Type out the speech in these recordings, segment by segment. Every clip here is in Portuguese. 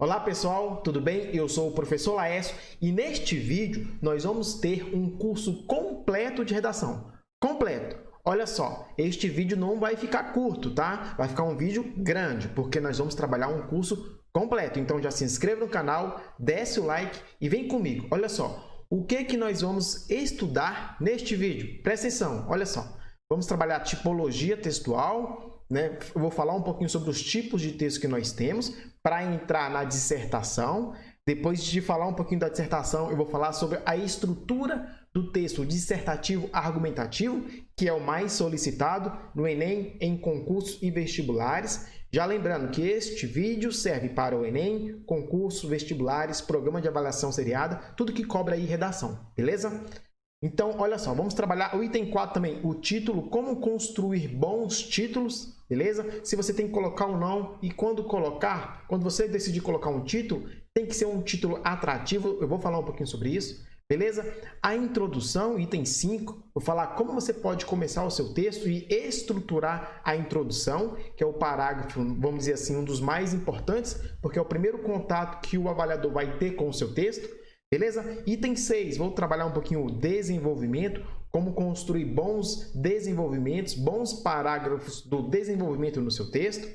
Olá pessoal, tudo bem? Eu sou o professor Laércio e neste vídeo nós vamos ter um curso completo de redação. Completo! Olha só, este vídeo não vai ficar curto, tá? Vai ficar um vídeo grande, porque nós vamos trabalhar um curso completo. Então já se inscreva no canal, desce o like e vem comigo. Olha só, o que nós vamos estudar neste vídeo? Presta atenção, olha só. Vamos trabalhar tipologia textual, né? Eu vou falar um pouquinho sobre os tipos de texto que nós temos para entrar na dissertação. Depois de falar um pouquinho da dissertação, eu vou falar sobre a estrutura do texto dissertativo argumentativo, que é o mais solicitado no Enem, em concursos e vestibulares. Já lembrando que este vídeo serve para o Enem, concursos, vestibulares, programa de avaliação seriada, tudo que cobra aí redação, beleza? Então, olha só, vamos trabalhar o item 4 também, o título, como construir bons títulos, beleza? Se você tem que colocar ou não, e quando colocar, quando você decidir colocar um título, tem que ser um título atrativo, eu vou falar um pouquinho sobre isso, beleza? A introdução, item 5, vou falar como você pode começar o seu texto e estruturar a introdução, que é o parágrafo, vamos dizer assim, um dos mais importantes, porque é o primeiro contato que o avaliador vai ter com o seu texto. Beleza? Item 6, vou trabalhar um pouquinho o desenvolvimento, como construir bons desenvolvimentos, bons parágrafos do desenvolvimento no seu texto.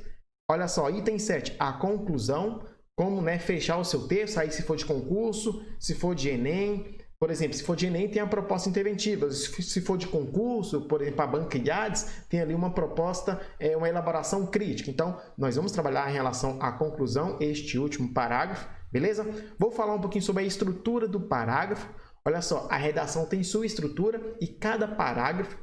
Olha só, item 7, a conclusão, como fechar o seu texto, aí se for de concurso, se for de Enem. Por exemplo, se for de Enem, tem a proposta interventiva. Se for de concurso, por exemplo, a banca IADES, tem ali uma proposta, uma elaboração crítica. Então, nós vamos trabalhar em relação à conclusão, este último parágrafo. Beleza? Vou falar um pouquinho sobre a estrutura do parágrafo. Olha só, a redação tem sua estrutura e cada parágrafo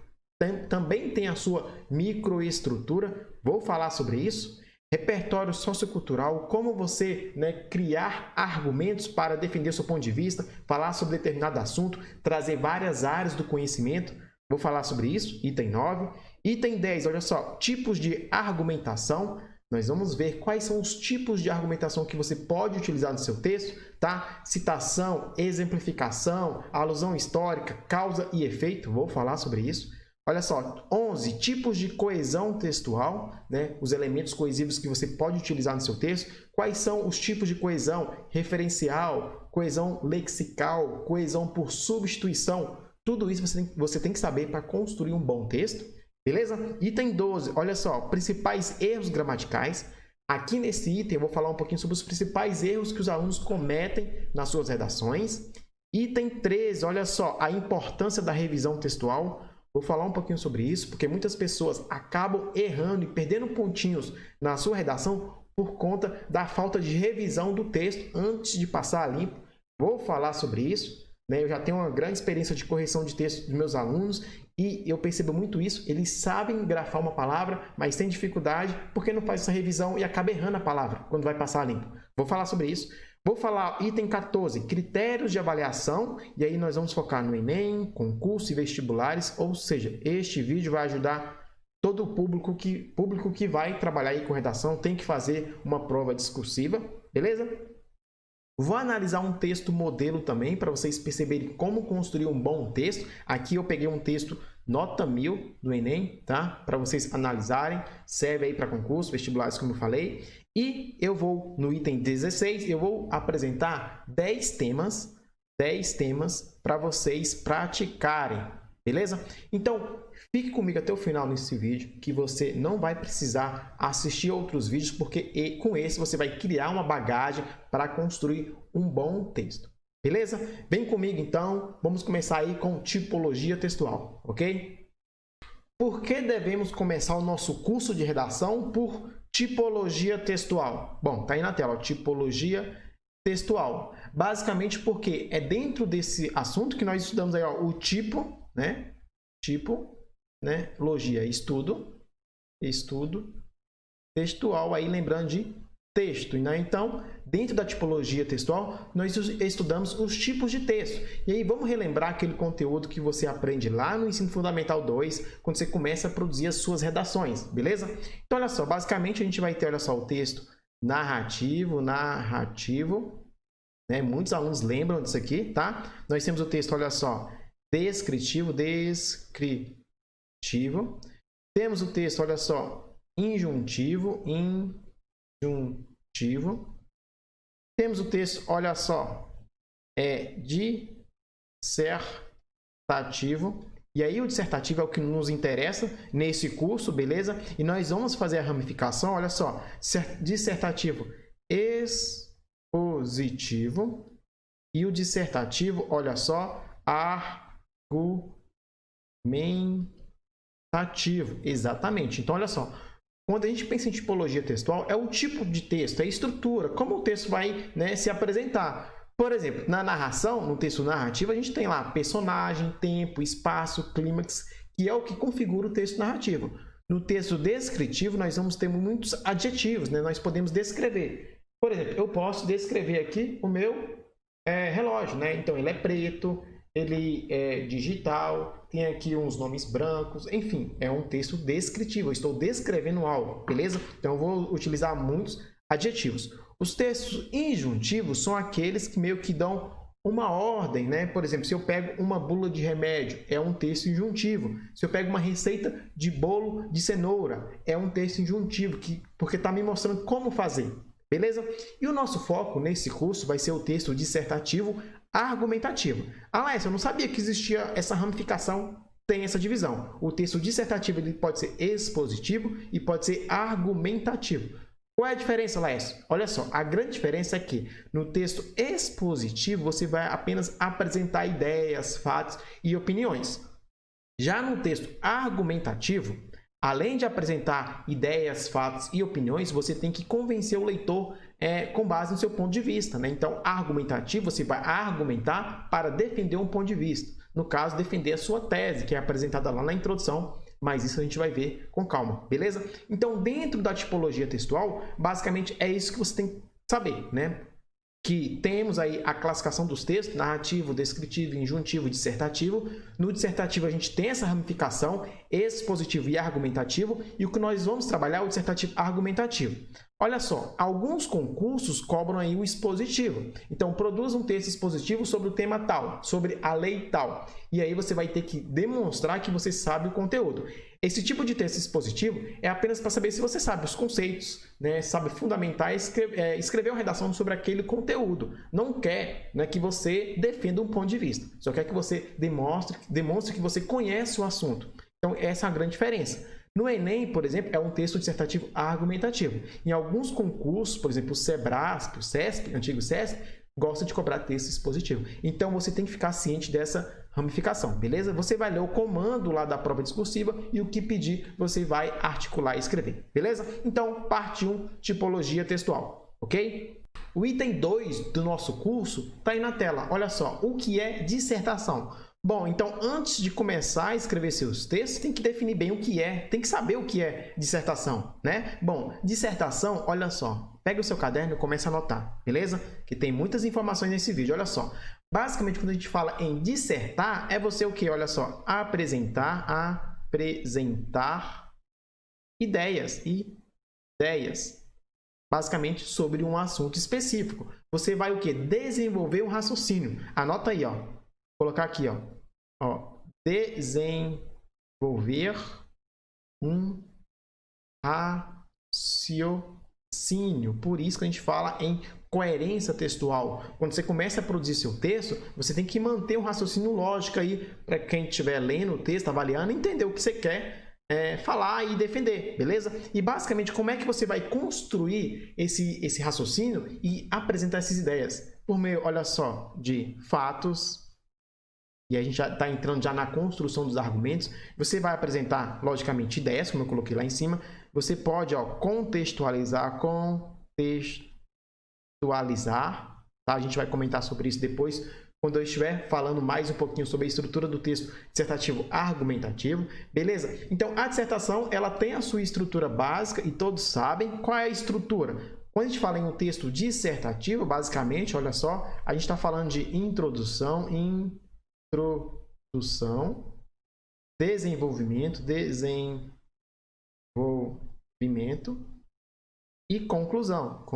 também tem a sua microestrutura. Vou falar sobre isso. Repertório sociocultural, como você criar argumentos para defender seu ponto de vista, falar sobre determinado assunto, trazer várias áreas do conhecimento. Vou falar sobre isso, item 9. Item 10, olha só, tipos de argumentação. Nós vamos ver quais são os tipos de argumentação que você pode utilizar no seu texto, tá? Citação, exemplificação, alusão histórica, causa e efeito. Vou falar sobre isso. Olha só, 11 tipos de coesão textual, os elementos coesivos que você pode utilizar no seu texto. Quais são os tipos de coesão? Referencial, coesão lexical, coesão por substituição. Tudo isso você tem que saber para construir um bom texto. Beleza? Item 12, olha só, principais erros gramaticais. Aqui nesse item eu vou falar um pouquinho sobre os principais erros que os alunos cometem nas suas redações. Item 13, olha só, a importância da revisão textual. Vou falar um pouquinho sobre isso, porque muitas pessoas acabam errando e perdendo pontinhos na sua redação por conta da falta de revisão do texto antes de passar a limpo. Vou falar sobre isso. Eu já tenho uma grande experiência de correção de texto dos meus alunos e eu percebo muito isso. Eles sabem grafar uma palavra, mas têm dificuldade porque não faz essa revisão e acaba errando a palavra quando vai passar a limpo. Vou falar sobre isso. Vou falar item 14, critérios de avaliação, e aí nós vamos focar no Enem, concurso e vestibulares, ou seja, este vídeo vai ajudar todo o público que vai trabalhar aí com redação, tem que fazer uma prova discursiva, beleza? Vou analisar um texto modelo também, para vocês perceberem como construir um bom texto. Aqui eu peguei um texto nota 1000 do Enem, tá? Para vocês analisarem, serve aí para concurso, vestibulares, como eu falei. E eu vou, no item 16, eu vou apresentar 10 temas para vocês praticarem, beleza? Então, fique comigo até o final nesse vídeo, que você não vai precisar assistir outros vídeos, porque com esse você vai criar uma bagagem para construir um bom texto. Beleza? Vem comigo então, vamos começar aí com tipologia textual, ok? Por que devemos começar o nosso curso de redação por tipologia textual? Bom, tá aí na tela, ó, tipologia textual. Basicamente porque é dentro desse assunto que nós estudamos aí, ó, o tipo, logia, estudo textual, aí lembrando de texto, Então, dentro da tipologia textual, nós estudamos os tipos de texto. E aí vamos relembrar aquele conteúdo que você aprende lá no Ensino Fundamental 2, quando você começa a produzir as suas redações, beleza? Então, olha só, basicamente a gente vai ter, olha só, o texto narrativo, Muitos alunos lembram disso aqui, tá? Nós temos o texto, olha só, descritivo. Temos o texto, olha só, injuntivo. Temos o texto, olha só, é dissertativo. E aí o dissertativo é o que nos interessa nesse curso, beleza? E nós vamos fazer a ramificação, olha só, dissertativo expositivo e o dissertativo, olha só, argumentativo. Exatamente. Então, olha só, quando a gente pensa em tipologia textual, é o tipo de texto, é a estrutura, como o texto vai, né, se apresentar. Por exemplo, na narração, no texto narrativo, a gente tem lá personagem, tempo, espaço, clímax, que é o que configura o texto narrativo. No texto descritivo, nós vamos ter muitos adjetivos, né? Nós podemos descrever. Por exemplo, eu posso descrever aqui o meu relógio, né? Então, ele é preto, ele é digital, tem aqui uns nomes brancos, enfim, é um texto descritivo, eu estou descrevendo algo, beleza? Então, eu vou utilizar muitos adjetivos. Os textos injuntivos são aqueles que meio que dão uma ordem, né? Por exemplo, se eu pego uma bula de remédio, é um texto injuntivo. Se eu pego uma receita de bolo de cenoura, é um texto injuntivo, porque está me mostrando como fazer, beleza? E o nosso foco nesse curso vai ser o texto dissertativo argumentativo. Alessio, eu não sabia que existia essa ramificação, tem essa divisão. O texto dissertativo ele pode ser expositivo e pode ser argumentativo. Qual é a diferença, Laércio? Olha só, a grande diferença é que no texto expositivo você vai apenas apresentar ideias, fatos e opiniões. Já no texto argumentativo, além de apresentar ideias, fatos e opiniões, você tem que convencer o leitor com base no seu ponto de vista, né? Então, argumentativo, você vai argumentar para defender um ponto de vista. No caso, defender a sua tese, que é apresentada lá na introdução, mas isso a gente vai ver com calma, beleza? Então, dentro da tipologia textual, basicamente é isso que você tem que saber, né? Que temos aí a classificação dos textos, narrativo, descritivo, injuntivo, dissertativo. No dissertativo a gente tem essa ramificação, expositivo e argumentativo, e o que nós vamos trabalhar é o dissertativo argumentativo. Olha só, alguns concursos cobram aí o expositivo. Então, produza um texto expositivo sobre o tema tal, sobre a lei tal. E aí você vai ter que demonstrar que você sabe o conteúdo. Esse tipo de texto expositivo é apenas para saber se você sabe os conceitos, né? Sabe fundamentar escrever uma redação sobre aquele conteúdo. Não quer, né, que você defenda um ponto de vista. Só quer que você demonstre que você conhece o assunto. Então, essa é a grande diferença. No Enem, por exemplo, é um texto dissertativo argumentativo. Em alguns concursos, por exemplo, o Sebrasp, o CESP, antigo CESP, gosta de cobrar texto expositivo. Então, você tem que ficar ciente dessa ramificação, beleza? Você vai ler o comando lá da prova discursiva e o que pedir, você vai articular e escrever, beleza? Então, parte 1, tipologia textual, ok? O item 2 do nosso curso está aí na tela. Olha só, o que é dissertação? Bom, então, antes de começar a escrever seus textos, tem que definir bem o que é, tem que saber o que é dissertação, né? Bom, dissertação, olha só, pega o seu caderno e começa a anotar, beleza? Que tem muitas informações nesse vídeo, olha só. Basicamente, quando a gente fala em dissertar, é você o quê? Olha só, apresentar ideias, basicamente sobre um assunto específico. Você vai o quê? Desenvolver um raciocínio. Anota aí, ó. Vou colocar aqui, ó. Desenvolver um raciocínio. Por isso que a gente fala em coerência textual. Quando você começa a produzir seu texto, você tem que manter um raciocínio lógico aí para quem estiver lendo o texto, avaliando, entender o que você quer falar e defender, beleza? E basicamente, como é que você vai construir esse raciocínio e apresentar essas ideias? Por meio, olha só, de fatos, e a gente já está entrando já na construção dos argumentos. Você vai apresentar, logicamente, ideias, como eu coloquei lá em cima. Você pode contextualizar, tá? A gente vai comentar sobre isso depois, quando eu estiver falando mais um pouquinho sobre a estrutura do texto dissertativo argumentativo, beleza? Então, a dissertação, ela tem a sua estrutura básica e todos sabem qual é a estrutura. Quando a gente fala em um texto dissertativo, basicamente, olha só, a gente está falando de introdução, desenvolvimento e conclusão,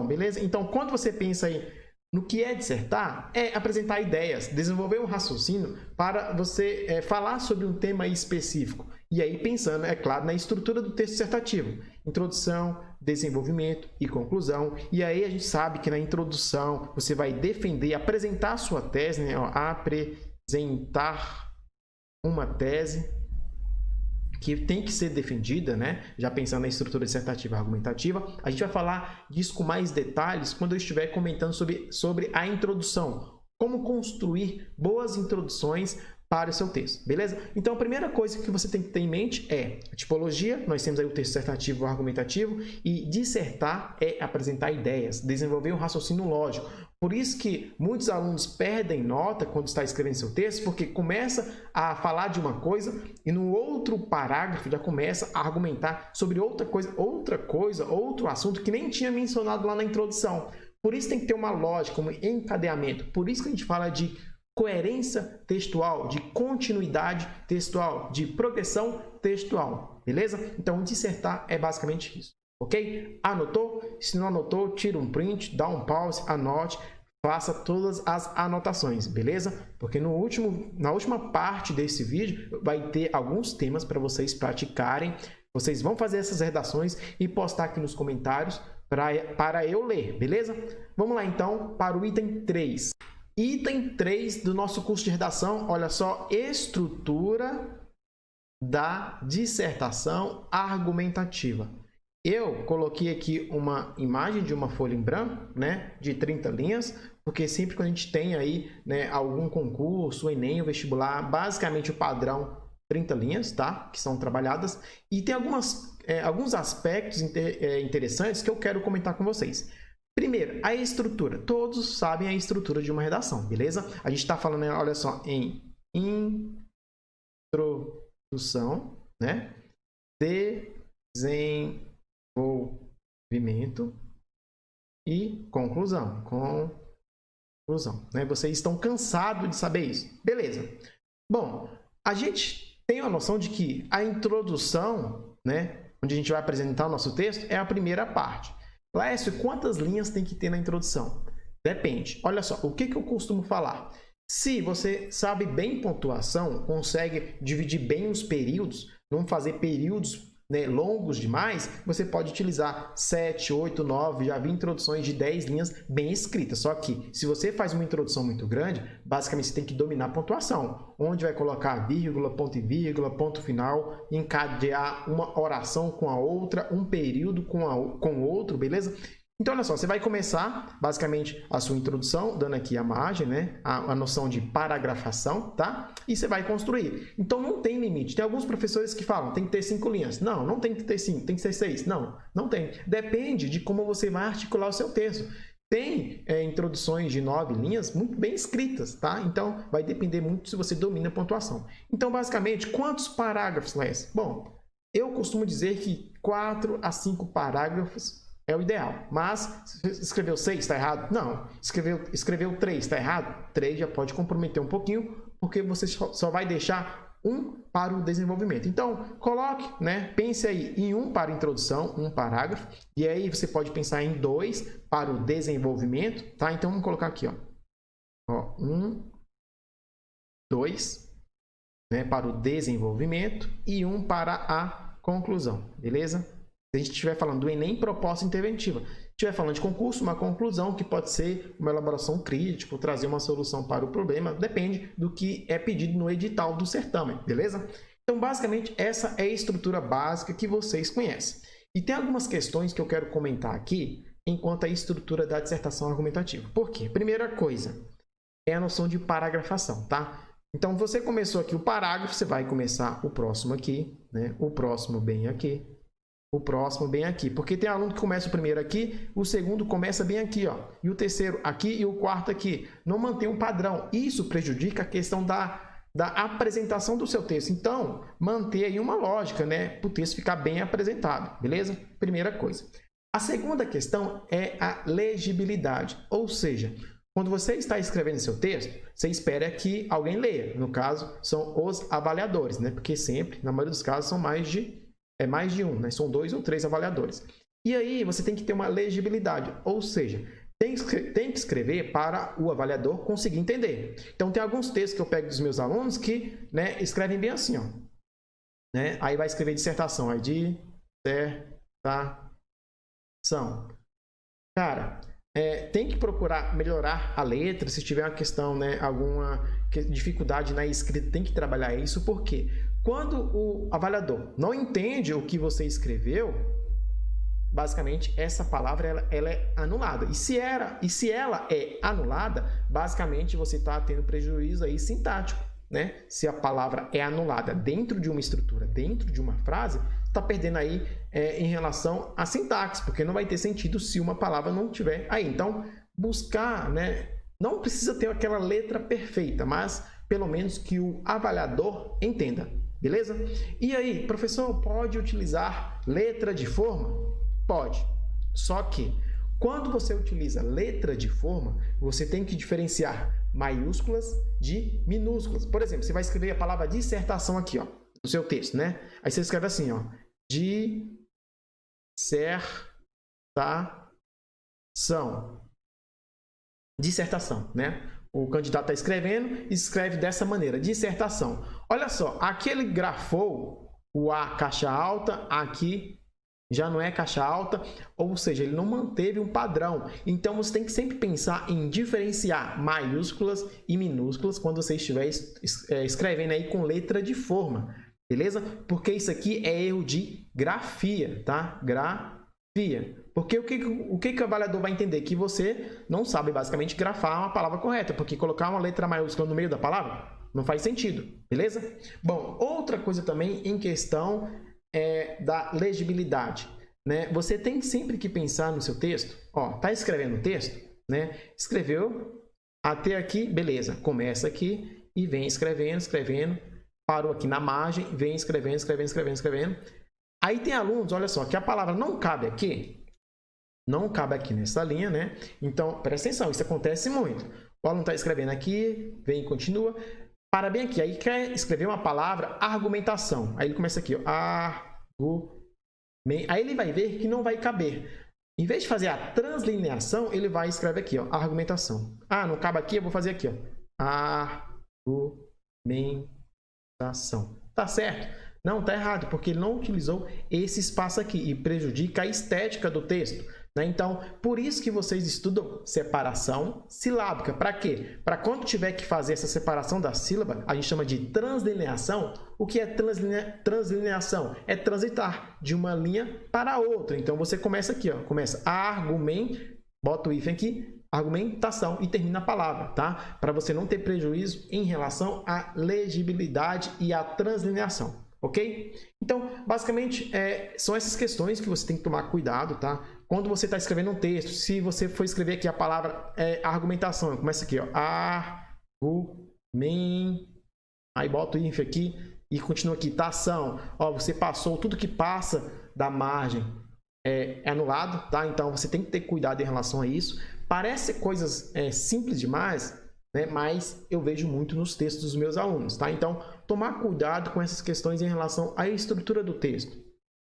beleza? Então, quando você pensa aí no que é dissertar, é apresentar ideias, desenvolver um raciocínio para você falar sobre um tema específico. E aí pensando, é claro, na estrutura do texto dissertativo. Introdução, desenvolvimento e conclusão. E aí a gente sabe que na introdução você vai defender, apresentar a sua tese, né? Apresentar uma tese que tem que ser defendida, né? Já pensando na estrutura dissertativa e argumentativa. A gente vai falar disso com mais detalhes quando eu estiver comentando sobre a introdução. Como construir boas introduções para o seu texto, beleza? Então, a primeira coisa que você tem que ter em mente é a tipologia. Nós temos aí o texto dissertativo e o argumentativo, e dissertar é apresentar ideias, desenvolver um raciocínio lógico. Por isso que muitos alunos perdem nota quando está escrevendo seu texto, porque começa a falar de uma coisa e no outro parágrafo já começa a argumentar sobre outra coisa, outro assunto que nem tinha mencionado lá na introdução. Por isso tem que ter uma lógica, um encadeamento. Por isso que a gente fala de coerência textual, de continuidade textual, de progressão textual, beleza? Então, dissertar é basicamente isso, ok? Anotou? Se não anotou, tira um print, dá um pause, anote, faça todas as anotações, beleza? Porque na última parte desse vídeo vai ter alguns temas para vocês praticarem. Vocês vão fazer essas redações e postar aqui nos comentários para eu ler, beleza? Vamos lá então para o item 3. Item 3 do nosso curso de redação, olha só, estrutura da dissertação argumentativa. Eu coloquei aqui uma imagem de uma folha em branco, né, de 30 linhas, porque sempre que a gente tem aí, né, algum concurso, o Enem, o vestibular, basicamente o padrão 30 linhas, tá, que são trabalhadas, e tem alguns aspectos interessantes que eu quero comentar com vocês. Primeiro, a estrutura. Todos sabem a estrutura de uma redação, beleza? A gente está falando, olha só, em introdução, né? Desenvolvimento e conclusão. Né? Vocês estão cansados de saber isso. Beleza. Bom, a gente tem a noção de que a introdução, né, onde a gente vai apresentar o nosso texto, é a primeira parte. Laércio, quantas linhas tem que ter na introdução? Depende. Olha só, o que eu costumo falar? Se você sabe bem pontuação, consegue dividir bem os períodos, não fazer períodos, né, longos demais, você pode utilizar 7, 8, 9, já vi introduções de 10 linhas bem escritas. Só que se você faz uma introdução muito grande, basicamente você tem que dominar a pontuação. Onde vai colocar vírgula, ponto e vírgula, ponto final, encadear uma oração com a outra, um período com o outro, beleza? Então, olha só, você vai começar, basicamente, a sua introdução, dando aqui a margem, né? A noção de paragrafação, tá? E você vai construir. Então, não tem limite. Tem alguns professores que falam, tem que ter 5 linhas. Não, não tem que ter 5, tem que ser 6. Não, não tem. Depende de como você vai articular o seu texto. Tem introduções de 9 linhas muito bem escritas, tá? Então, vai depender muito se você domina a pontuação. Então, basicamente, quantos parágrafos, Léo? Bom, eu costumo dizer que 4 a 5 parágrafos é o ideal. Mas, se escreveu 6, está errado? Não. Escreveu 3, está errado? 3 já pode comprometer um pouquinho, porque você só vai deixar um para o desenvolvimento. Então, coloque, né? Pense aí em um para a introdução, um parágrafo, e aí você pode pensar em 2 para o desenvolvimento, tá? Então, vamos colocar aqui, ó. 1, 2, né, para o desenvolvimento e 1 para a conclusão, beleza? Se a gente estiver falando do Enem, proposta interventiva. Se estiver falando de concurso, uma conclusão que pode ser uma elaboração crítica, trazer uma solução para o problema, depende do que é pedido no edital do certame, beleza? Então, basicamente, essa é a estrutura básica que vocês conhecem. E tem algumas questões que eu quero comentar aqui enquanto a estrutura da dissertação argumentativa. Por quê? Primeira coisa é a noção de paragrafação, tá? Então, você começou aqui o parágrafo, você vai começar o próximo aqui, né? O próximo bem aqui. O próximo bem aqui, porque tem aluno que começa o primeiro aqui, o segundo começa bem aqui, ó, e o terceiro aqui e o quarto aqui. Não mantém um padrão. Isso prejudica a questão da apresentação do seu texto. Então, manter aí uma lógica, né, para o texto ficar bem apresentado, beleza? Primeira coisa. A segunda questão é a legibilidade, ou seja, quando você está escrevendo seu texto, você espera que alguém leia. No caso, são os avaliadores, né? Porque sempre, na maioria dos casos, são mais de um, né? São 2 ou 3 avaliadores. E aí você tem que ter uma legibilidade, ou seja, tem que escrever para o avaliador conseguir entender. Então tem alguns textos que eu pego dos meus alunos que, né, escrevem bem assim, ó. né? Aí vai escrever dissertação, aí dissertação. Cara, tem que procurar melhorar a letra, se tiver uma questão, né, alguma dificuldade na escrita, tem que trabalhar isso, porque quando o avaliador não entende o que você escreveu, basicamente essa palavra ela é anulada. E se ela é anulada, basicamente você está tendo prejuízo aí sintático, né? Se a palavra é anulada dentro de uma estrutura, dentro de uma frase, está perdendo aí em relação à sintaxe, porque não vai ter sentido se uma palavra não tiver aí. Então, buscar, né? Não precisa ter aquela letra perfeita, mas pelo menos que o avaliador entenda, beleza? E aí, professor, pode utilizar letra de forma? Pode, só que quando você utiliza letra de forma, você tem que diferenciar maiúsculas de minúsculas. Por exemplo, você vai escrever a palavra dissertação aqui, ó, no seu texto, né? Aí você escreve assim, ó, dissertação, né? O candidato está escrevendo, escreve dessa maneira, dissertação. Olha só, aqui ele grafou o A caixa alta, aqui já não é caixa alta, ou seja, ele não manteve um padrão. Então, você tem que sempre pensar em diferenciar maiúsculas e minúsculas quando você estiver escrevendo aí com letra de forma, beleza? Porque isso aqui é erro de grafia, tá? Grafia. Porque o que o avaliador vai entender? Que você não sabe, basicamente, grafar uma palavra correta, porque colocar uma letra maiúscula no meio da palavra não faz sentido, beleza? Bom, outra coisa também em questão da legibilidade, né? Você tem sempre que pensar no seu texto. Ó, tá escrevendo o texto, né? Escreveu até aqui, beleza. Começa aqui e vem escrevendo. Parou aqui na margem, vem escrevendo. Aí tem alunos, olha só, que a palavra não cabe aqui nessa linha, né? Então, presta atenção, isso acontece muito. O aluno está escrevendo aqui, vem e continua. Para bem aqui, aí quer escrever uma palavra argumentação. Aí ele começa aqui, ó, aí ele vai ver que não vai caber. Em vez de fazer a translineação, ele vai escrever aqui, ó, argumentação. Ah, não cabe aqui, eu vou fazer aqui, ó, argumentação. Tá certo? Não, tá errado, porque ele não utilizou esse espaço aqui e prejudica a estética do texto. Né? Então, por isso que vocês estudam separação silábica. Para quê? Para quando tiver que fazer essa separação da sílaba, a gente chama de translineação. O que é translineação? É transitar de uma linha para outra. Então, você começa aqui, ó, começa bota o hífen aqui, argumentação e termina a palavra, tá? Para você não ter prejuízo em relação à legibilidade e à translineação. Ok? Então, basicamente, são essas questões que você tem que tomar cuidado, tá? Quando você está escrevendo um texto, se você for escrever aqui a palavra argumentação, começa aqui, ó, aí bota o hífen aqui e continua aqui, tação. Ó, você passou, tudo que passa da margem é anulado, tá? Então, você tem que ter cuidado em relação a isso. Parece coisas simples demais, né? Mas eu vejo muito nos textos dos meus alunos, tá? Então, tomar cuidado com essas questões em relação à estrutura do texto,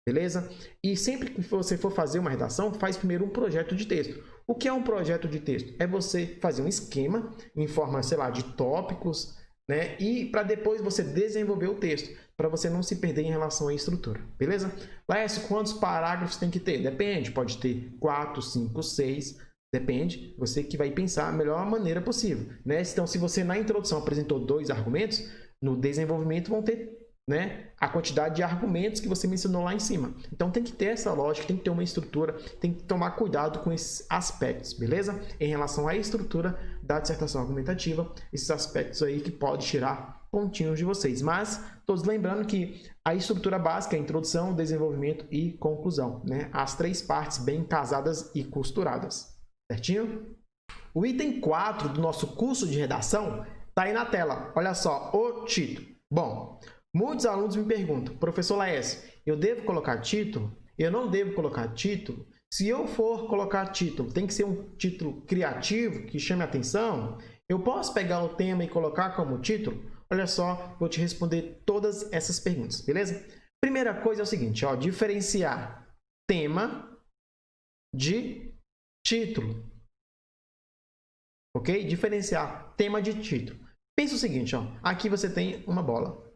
beleza? E sempre que você for fazer uma redação, faz primeiro um projeto de texto. O que é um projeto de texto? É você fazer um esquema em forma, sei lá, de tópicos, né? E para depois você desenvolver o texto, para você não se perder em relação à estrutura, beleza? Laércio, quantos parágrafos tem que ter? Depende, pode ter 4, 5, 6... Depende, você que vai pensar a melhor maneira possível, né? Então, se você na introdução apresentou 2 argumentos, no desenvolvimento vão ter, né, a quantidade de argumentos que você mencionou lá em cima. Então, tem que ter essa lógica, tem que ter uma estrutura, tem que tomar cuidado com esses aspectos, beleza? Em relação à estrutura da dissertação argumentativa, esses aspectos aí que pode tirar pontinhos de vocês. Mas, todos lembrando que a estrutura básica é introdução, desenvolvimento e conclusão, né? As 3 partes bem casadas e costuradas. Certinho? O item 4 do nosso curso de redação está aí na tela. Olha só, o título. Bom, muitos alunos me perguntam, professor Laércio, eu devo colocar título? Eu não devo colocar título? Se eu for colocar título, tem que ser um título criativo, que chame a atenção? Eu posso pegar o tema e colocar como título? Olha só, vou te responder todas essas perguntas, beleza? Primeira coisa é o seguinte, ó, diferenciar tema de título, ok? Diferenciar tema de título. Pensa o seguinte, ó, aqui você tem uma bola,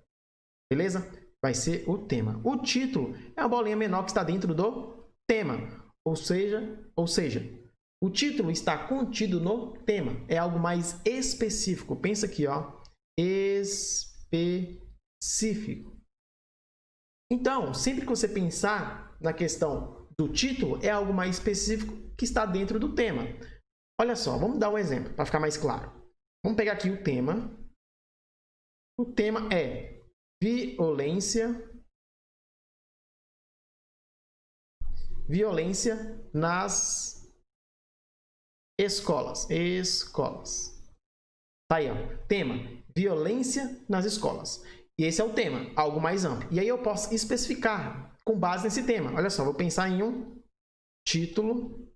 beleza? vai ser o tema. O título é a bolinha menor que está dentro do tema. Ou seja, o título está contido no tema. É algo mais específico. Pensa aqui, ó. Específico. Então, sempre que você pensar na questão do título, é algo mais específico que está dentro do tema. Olha só, vamos dar um exemplo para ficar mais claro. Vamos pegar aqui o tema. O tema é violência nas escolas. Tá aí, ó. Tema, violência nas escolas. E esse é o tema, algo mais amplo. E aí eu posso especificar com base nesse tema. Olha só, vou pensar em um título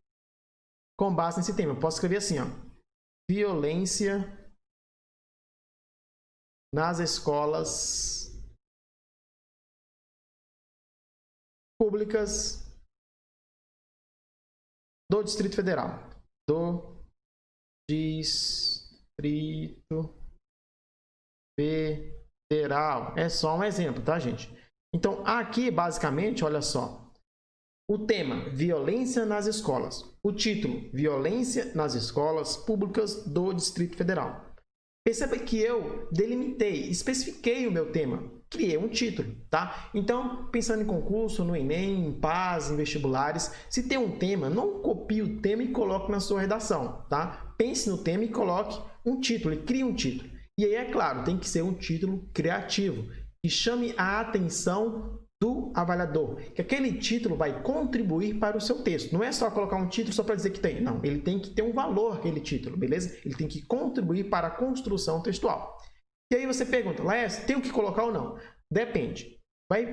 com base nesse tema. Eu posso escrever assim, ó. Violência nas escolas públicas do Distrito Federal. Do Distrito Federal. É só um exemplo, tá, gente? Então, aqui, basicamente, olha só. O tema, violência nas escolas. O título, violência nas escolas públicas do Distrito Federal. Perceba que eu delimitei, especifiquei o meu tema, criei um título, tá? Então, pensando em concurso, no Enem, em PAS, em vestibulares, se tem um tema, não copie o tema e coloque na sua redação, tá? Pense no tema e coloque um título, e crie um título. E aí, é claro, tem que ser um título criativo, que chame a atenção do avaliador, que aquele título vai contribuir para o seu texto. Não é só colocar um título só para dizer que tem. Não, ele tem que ter um valor, aquele título, beleza? Ele tem que contribuir para a construção textual. E aí você pergunta, Laércio, tem o que colocar ou não? Depende.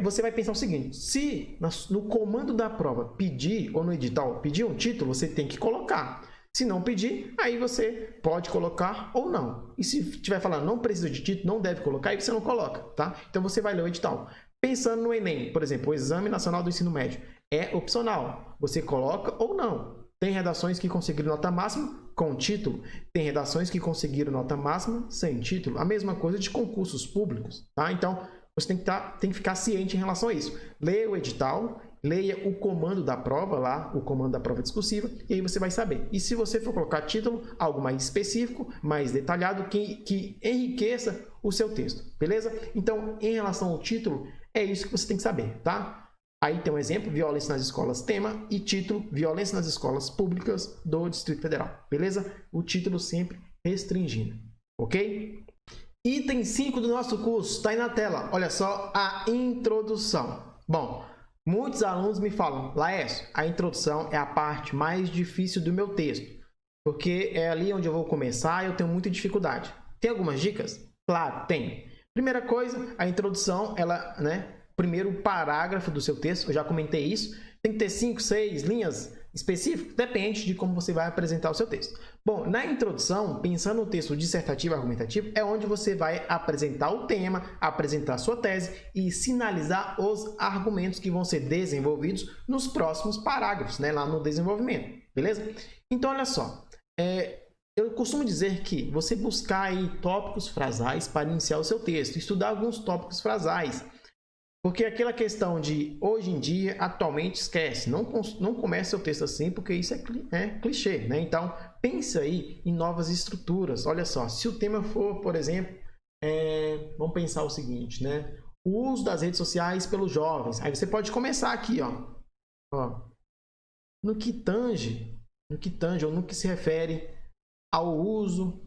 Você vai pensar o seguinte, se no comando da prova pedir, ou no edital pedir um título, você tem que colocar. Se não pedir, aí você pode colocar ou não. E se estiver falando não precisa de título, não deve colocar, aí você não coloca, tá? Então você vai ler o edital. Pensando no Enem, por exemplo, o Exame Nacional do Ensino Médio, é opcional. Você coloca ou não. Tem redações que conseguiram nota máxima com título. Tem redações que conseguiram nota máxima sem título. A mesma coisa de concursos públicos, tá? Então, você tem que ficar ciente em relação a isso. Leia o edital, leia o comando da prova lá, o comando da prova discursiva, e aí você vai saber. E se você for colocar título, algo mais específico, mais detalhado, que enriqueça o seu texto, beleza? Então, em relação ao título, é isso que você tem que saber, tá? Aí tem um exemplo, violência nas escolas, tema, e título, violência nas escolas públicas do Distrito Federal, beleza? O título sempre restringindo, ok? Item 5 do nosso curso, está aí na tela, olha só, a introdução. Bom, muitos alunos me falam, Laércio, a introdução é a parte mais difícil do meu texto, porque é ali onde eu vou começar e eu tenho muita dificuldade. Tem algumas dicas? Claro, tem. Primeira coisa, a introdução, ela, primeiro parágrafo do seu texto, eu já comentei isso, tem que ter 5, 6 linhas específicas, depende de como você vai apresentar o seu texto. Bom, na introdução, pensando no texto dissertativo e argumentativo, é onde você vai apresentar o tema, apresentar a sua tese e sinalizar os argumentos que vão ser desenvolvidos nos próximos parágrafos, lá no desenvolvimento, beleza? Então, olha só, eu costumo dizer que você buscar aí tópicos frasais para iniciar o seu texto, estudar alguns tópicos frasais, porque aquela questão de hoje em dia, atualmente, esquece, não comece seu texto assim, porque isso é clichê, Então, pense aí em novas estruturas. Olha só, se o tema for, por exemplo, vamos pensar o seguinte, o uso das redes sociais pelos jovens. Aí você pode começar aqui, ó, no que tange ou no que se refere ao uso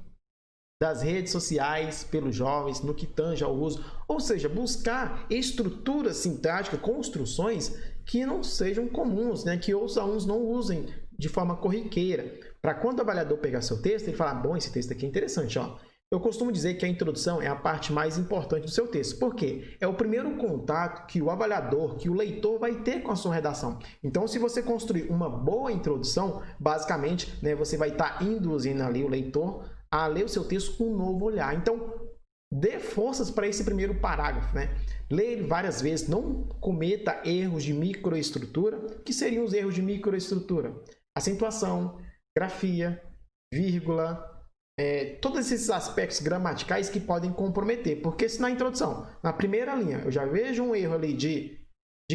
das redes sociais pelos jovens, no que tange ao uso, ou seja, buscar estruturas sintáticas, construções que não sejam comuns, que os alunos não usem de forma corriqueira, para quando o avaliador pegar seu texto, ele falar, bom, esse texto aqui é interessante, ó. Eu costumo dizer que a introdução é a parte mais importante do seu texto, porque é o primeiro contato que o avaliador, que o leitor vai ter com a sua redação. Então, se você construir uma boa introdução, basicamente, você vai estar induzindo ali o leitor a ler o seu texto com um novo olhar. Então, dê forças para esse primeiro parágrafo, Leia ele várias vezes, não cometa erros de microestrutura. O que seriam os erros de microestrutura? Acentuação, grafia, vírgula, todos esses aspectos gramaticais que podem comprometer. Porque se na introdução, na primeira linha, eu já vejo um erro ali de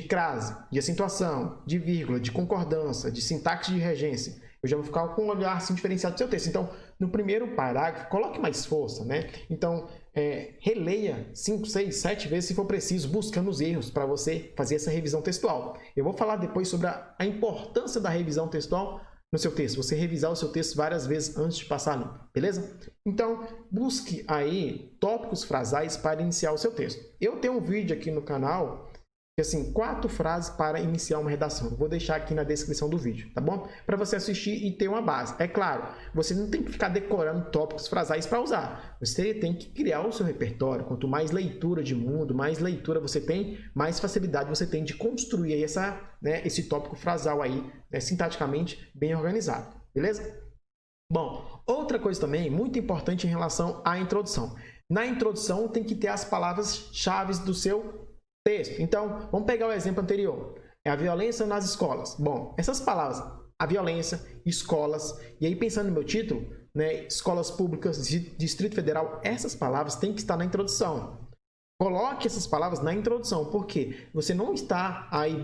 crase, de acentuação, de vírgula, de concordância, de sintaxe de regência, eu já vou ficar com um olhar assim, diferenciado do seu texto. Então, no primeiro parágrafo, coloque mais força, né? Então, releia 5, 6, 7 vezes se for preciso, buscando os erros para você fazer essa revisão textual. Eu vou falar depois sobre a importância da revisão textual no seu texto. Você revisar o seu texto várias vezes antes de passar ali, beleza? Então, busque aí tópicos frasais para iniciar o seu texto. Eu tenho um vídeo aqui no canal assim, 4 frases para iniciar uma redação. Vou deixar aqui na descrição do vídeo, tá bom? Para você assistir e ter uma base. É claro, você não tem que ficar decorando tópicos frasais para usar. Você tem que criar o seu repertório. Quanto mais leitura de mundo, mais leitura você tem, mais facilidade você tem de construir aí esse tópico frasal aí, sintaticamente bem organizado, beleza? Bom, outra coisa também muito importante em relação à introdução. Na introdução tem que ter as palavras-chave do seu texto. Então, vamos pegar o exemplo anterior. É a violência nas escolas. Bom, essas palavras, a violência, escolas, e aí pensando no meu título, né, escolas públicas, Distrito Federal, essas palavras têm que estar na introdução. Coloque essas palavras na introdução, porque você não está aí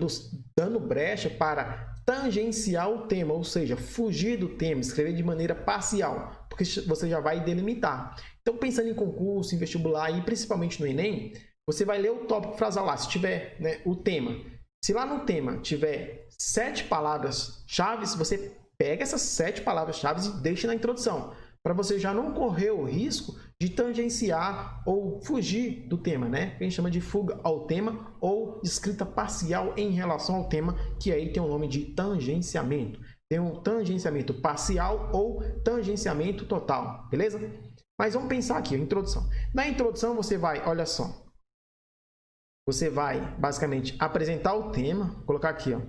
dando brecha para tangenciar o tema, ou seja, fugir do tema, escrever de maneira parcial, porque você já vai delimitar. Então, pensando em concurso, em vestibular e principalmente no Enem, você vai ler o tópico frasal lá, se tiver o tema. Se lá no tema tiver 7 palavras-chave, você pega essas 7 palavras-chave e deixa na introdução, para você já não correr o risco de tangenciar ou fugir do tema, né? Que a gente chama de fuga ao tema ou escrita parcial em relação ao tema, que aí tem o nome de tangenciamento. Tem um tangenciamento parcial ou tangenciamento total, beleza? Mas vamos pensar aqui, a introdução. Na introdução você vai, olha só, você vai, basicamente, apresentar o tema. Vou colocar aqui, ó.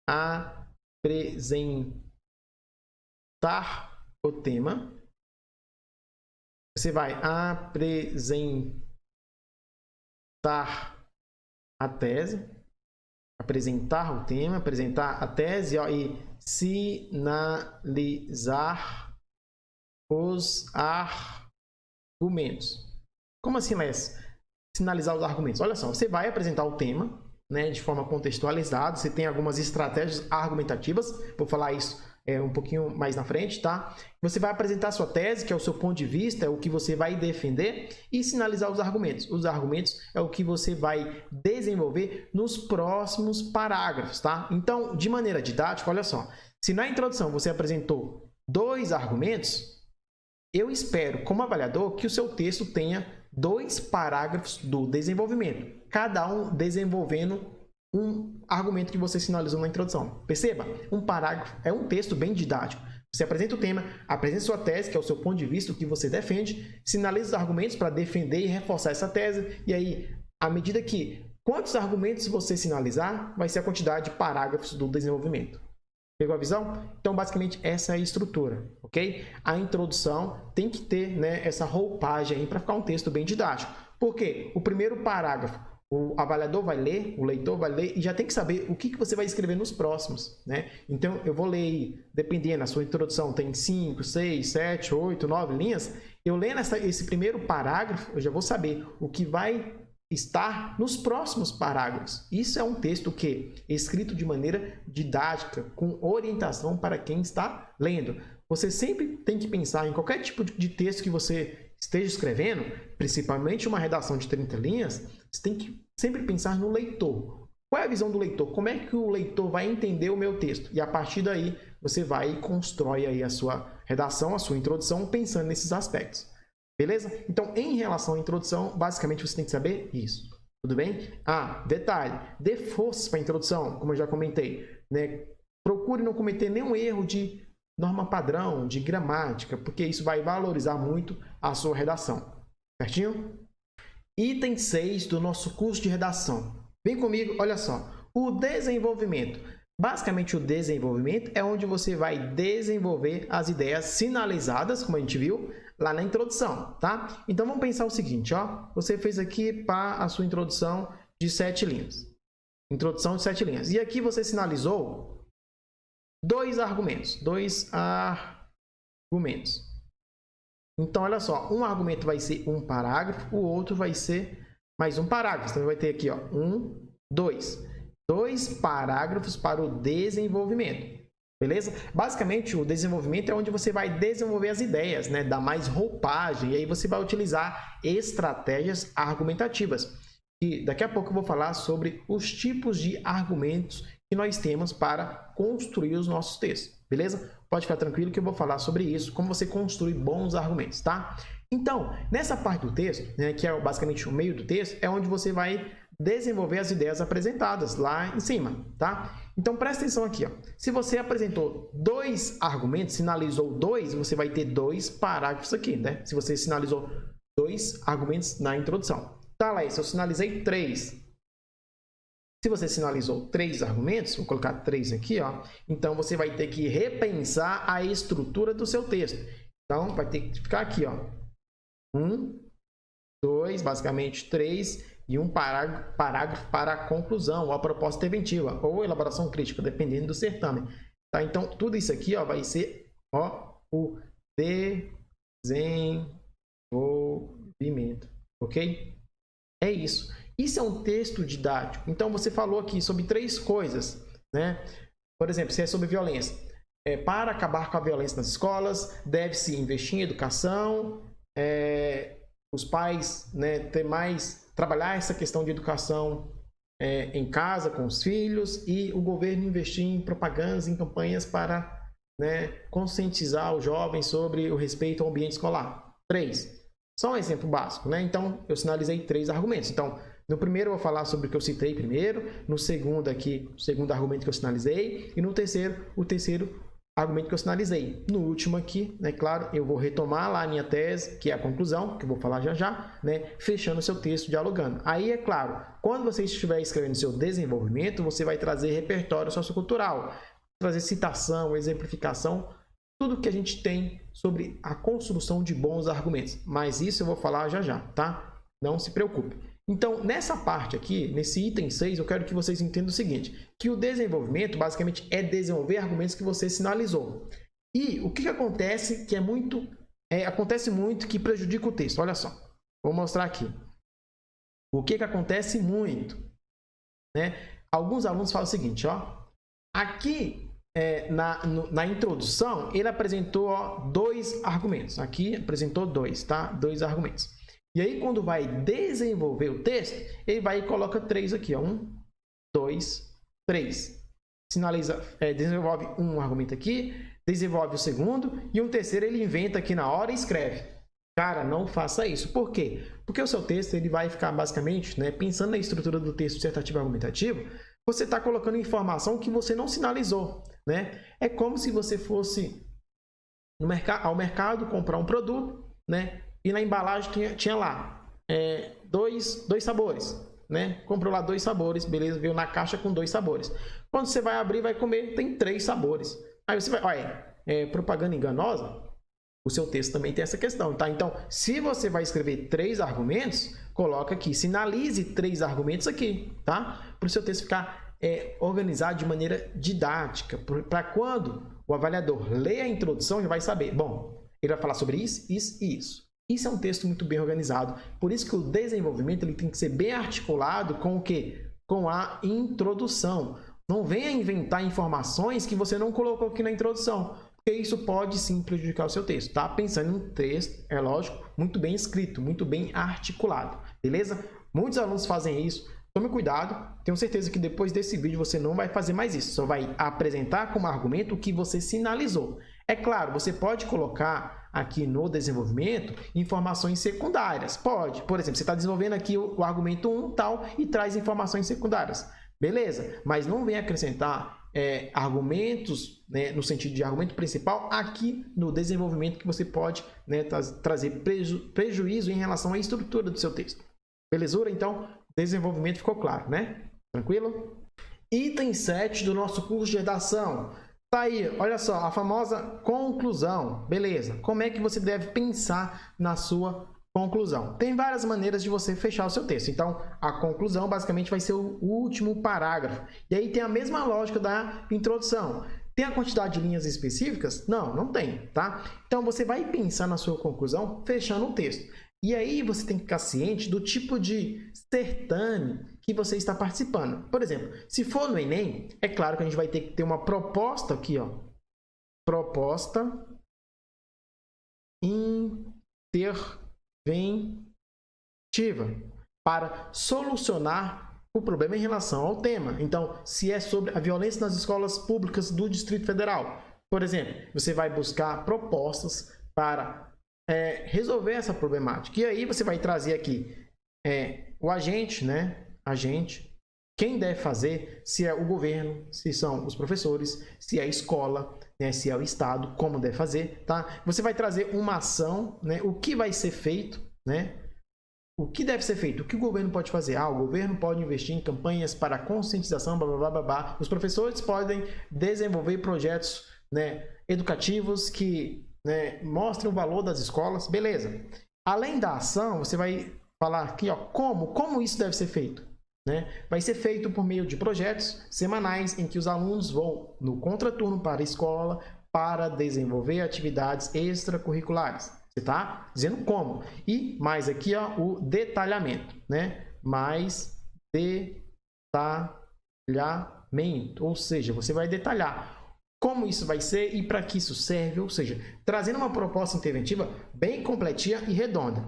Apresentar o tema. Você vai apresentar a tese. Apresentar o tema, apresentar a tese, ó, e sinalizar os argumentos. Como assim, Lécio? Sinalizar os argumentos. Olha só, você vai apresentar o tema, né, de forma contextualizada, você tem algumas estratégias argumentativas, vou falar isso um pouquinho mais na frente, tá? Você vai apresentar a sua tese, que é o seu ponto de vista, é o que você vai defender, e sinalizar os argumentos. Os argumentos é o que você vai desenvolver nos próximos parágrafos, tá? Então, de maneira didática, olha só, se na introdução você apresentou 2 argumentos, eu espero, como avaliador, que o seu texto tenha 2 parágrafos do desenvolvimento, cada um desenvolvendo um argumento que você sinalizou na introdução. Perceba, um parágrafo é um texto bem didático. Você apresenta o tema, apresenta sua tese, que é o seu ponto de vista, o que você defende, sinaliza os argumentos para defender e reforçar essa tese, e aí, à medida que quantos argumentos você sinalizar, vai ser a quantidade de parágrafos do desenvolvimento. Pegou a visão? Então, basicamente, essa é a estrutura, ok? A introdução tem que ter, né, essa roupagem aí para ficar um texto bem didático. Por quê? O primeiro parágrafo, o avaliador vai ler, o leitor vai ler e já tem que saber o que você vai escrever nos próximos, né? Então, eu vou ler, dependendo, a sua introdução tem 5, 6, 7, 8, 9 linhas, eu lendo esse primeiro parágrafo, eu já vou saber o que vai estar nos próximos parágrafos. Isso é um texto que é escrito de maneira didática, com orientação para quem está lendo. Você sempre tem que pensar em qualquer tipo de texto que você esteja escrevendo, principalmente uma redação de 30 linhas, você tem que sempre pensar no leitor. Qual é a visão do leitor? Como é que o leitor vai entender o meu texto? E a partir daí, você vai e constrói aí a sua redação, a sua introdução, pensando nesses aspectos. Beleza? Então, em relação à introdução, basicamente você tem que saber isso. Tudo bem? Detalhe, dê forças para a introdução, como eu já comentei, né? Procure não cometer nenhum erro de norma padrão, de gramática, porque isso vai valorizar muito a sua redação. Certinho? Item 6 do nosso curso de redação. Vem comigo, olha só. O desenvolvimento. Basicamente, o desenvolvimento é onde você vai desenvolver as ideias sinalizadas, como a gente viu, lá na introdução, tá? Então, vamos pensar o seguinte, ó. Você fez aqui para a sua introdução de 7 linhas. Introdução de 7 linhas. E aqui você sinalizou 2 argumentos. 2 argumentos. Então, olha só, um argumento vai ser um parágrafo, o outro vai ser mais um parágrafo. Então, vai ter aqui, ó, 1, 2. 2 parágrafos para o desenvolvimento. Beleza? Basicamente, o desenvolvimento é onde você vai desenvolver as ideias, né? Dar mais roupagem, e aí você vai utilizar estratégias argumentativas. E daqui a pouco eu vou falar sobre os tipos de argumentos que nós temos para construir os nossos textos, beleza? Pode ficar tranquilo que eu vou falar sobre isso, como você construir bons argumentos, tá? Então, nessa parte do texto, né, que é basicamente o meio do texto, é onde você vai desenvolver as ideias apresentadas lá em cima, tá? Então, presta atenção aqui, ó. Se você apresentou 2 argumentos, sinalizou 2, você vai ter 2 parágrafos aqui, né? Se você sinalizou 2 argumentos na introdução. Tá, Laís, eu sinalizei 3. Se você sinalizou 3 argumentos, vou colocar 3 aqui, ó, então você vai ter que repensar a estrutura do seu texto. Então, vai ter que ficar aqui, ó. 1, 2, basicamente 3, e um parágrafo para a conclusão, ou a proposta interventiva, ou elaboração crítica, dependendo do certame. Tá? Então, tudo isso aqui, ó, vai ser, ó, o desenvolvimento, ok? É isso. Isso é um texto didático. Então, você falou aqui sobre 3 coisas, né? Por exemplo, se é sobre violência. Para acabar com a violência nas escolas, deve-se investir em educação, os pais, né, trabalhar essa questão de educação em casa, com os filhos, e o governo investir em propagandas, em campanhas para, né, conscientizar os jovens sobre o respeito ao ambiente escolar. 3. Só um exemplo básico, né? Então, eu sinalizei 3 argumentos. Então, no primeiro eu vou falar sobre o que eu citei primeiro, no segundo aqui, o segundo argumento que eu sinalizei, e no terceiro, o terceiro argumento que eu sinalizei. No último aqui, né, claro, eu vou retomar lá a minha tese, que é a conclusão, que eu vou falar já já, né, fechando o seu texto, dialogando. Aí, é claro, quando você estiver escrevendo seu desenvolvimento, você vai trazer repertório sociocultural, trazer citação, exemplificação, tudo que a gente tem sobre a construção de bons argumentos. Mas isso eu vou falar já já, tá? Não se preocupe. Então, nessa parte aqui, nesse item 6, eu quero que vocês entendam o seguinte, que o desenvolvimento, basicamente, é desenvolver argumentos que você sinalizou. E o que acontece que acontece muito que prejudica o texto? Olha só, vou mostrar aqui. O que acontece muito, né? Alguns alunos falam o seguinte, ó. Aqui, na introdução, ele apresentou, ó, 2 argumentos. Aqui, apresentou 2, tá? 2 argumentos. E aí, quando vai desenvolver o texto, ele vai e coloca 3 aqui, ó. 1, 2, 3. Sinaliza, desenvolve um argumento aqui, desenvolve o segundo, e um terceiro ele inventa aqui na hora e escreve. Cara, não faça isso. Por quê? Porque o seu texto ele vai ficar basicamente, né, pensando na estrutura do texto dissertativo argumentativo, você está colocando informação que você não sinalizou, né? É como se você fosse ao mercado comprar um produto, né? E na embalagem tinha lá 2 sabores, né? Comprou lá 2 sabores, beleza? Veio na caixa com 2 sabores. Quando você vai abrir, vai comer, tem 3 sabores. Aí você vai, olha, propaganda enganosa? O seu texto também tem essa questão, tá? Então, se você vai escrever 3 argumentos, coloca aqui, sinalize 3 argumentos aqui, tá? Para o seu texto ficar organizado de maneira didática, para quando o avaliador lê a introdução, ele vai saber, bom, ele vai falar sobre isso, isso e isso. Isso é um texto muito bem organizado. Por isso que o desenvolvimento ele tem que ser bem articulado com o quê? Com a introdução. Não venha inventar informações que você não colocou aqui na introdução, porque isso pode sim prejudicar o seu texto. Tá? Pensando em um texto, é lógico, muito bem escrito, muito bem articulado. Beleza? Muitos alunos fazem isso. Tome cuidado. Tenho certeza que depois desse vídeo você não vai fazer mais isso. Só vai apresentar como argumento o que você sinalizou. É claro, você pode colocar aqui no desenvolvimento informações secundárias. Pode. Por exemplo, você está desenvolvendo aqui o argumento 1 tal e traz informações secundárias. Beleza, mas não vem acrescentar argumentos, né, no sentido de argumento principal aqui no desenvolvimento que você pode, né, trazer prejuízo em relação à estrutura do seu texto. Belezura? Então, desenvolvimento ficou claro, né? Tranquilo? Item 7 do nosso curso de redação. Tá aí, olha só, a famosa conclusão. Beleza, como é que você deve pensar na sua conclusão? Tem várias maneiras de você fechar o seu texto. Então, a conclusão basicamente vai ser o último parágrafo. E aí tem a mesma lógica da introdução. Tem a quantidade de linhas específicas? Não, não tem, tá? Então, você vai pensar na sua conclusão fechando o texto. E aí, você tem que ficar ciente do tipo de certame que você está participando. Por exemplo, se for no Enem, é claro que a gente vai ter que ter uma proposta aqui, ó. Proposta interventiva para solucionar o problema em relação ao tema. Então, se é sobre a violência nas escolas públicas do Distrito Federal, por exemplo, você vai buscar propostas para resolver essa problemática. E aí você vai trazer aqui o agente, né? Agente, quem deve fazer, se é o governo, se são os professores, se é a escola, né? Se é o Estado, como deve fazer, tá? Você vai trazer uma ação, né? O que vai ser feito, né? O que deve ser feito? O que o governo pode fazer? O governo pode investir em campanhas para conscientização, blá, blá, blá, blá, blá. Os professores podem desenvolver projetos, né, educativos que, né, mostrem o valor das escolas, beleza. Além da ação, você vai falar aqui, ó, como isso deve ser feito, né? Vai ser feito por meio de projetos semanais em que os alunos vão no contraturno para a escola para desenvolver atividades extracurriculares. Você está dizendo como. E mais aqui, ó, o detalhamento, né? Mais detalhamento, ou seja, você vai detalhar como isso vai ser e para que isso serve, ou seja, trazendo uma proposta interventiva bem completinha e redonda.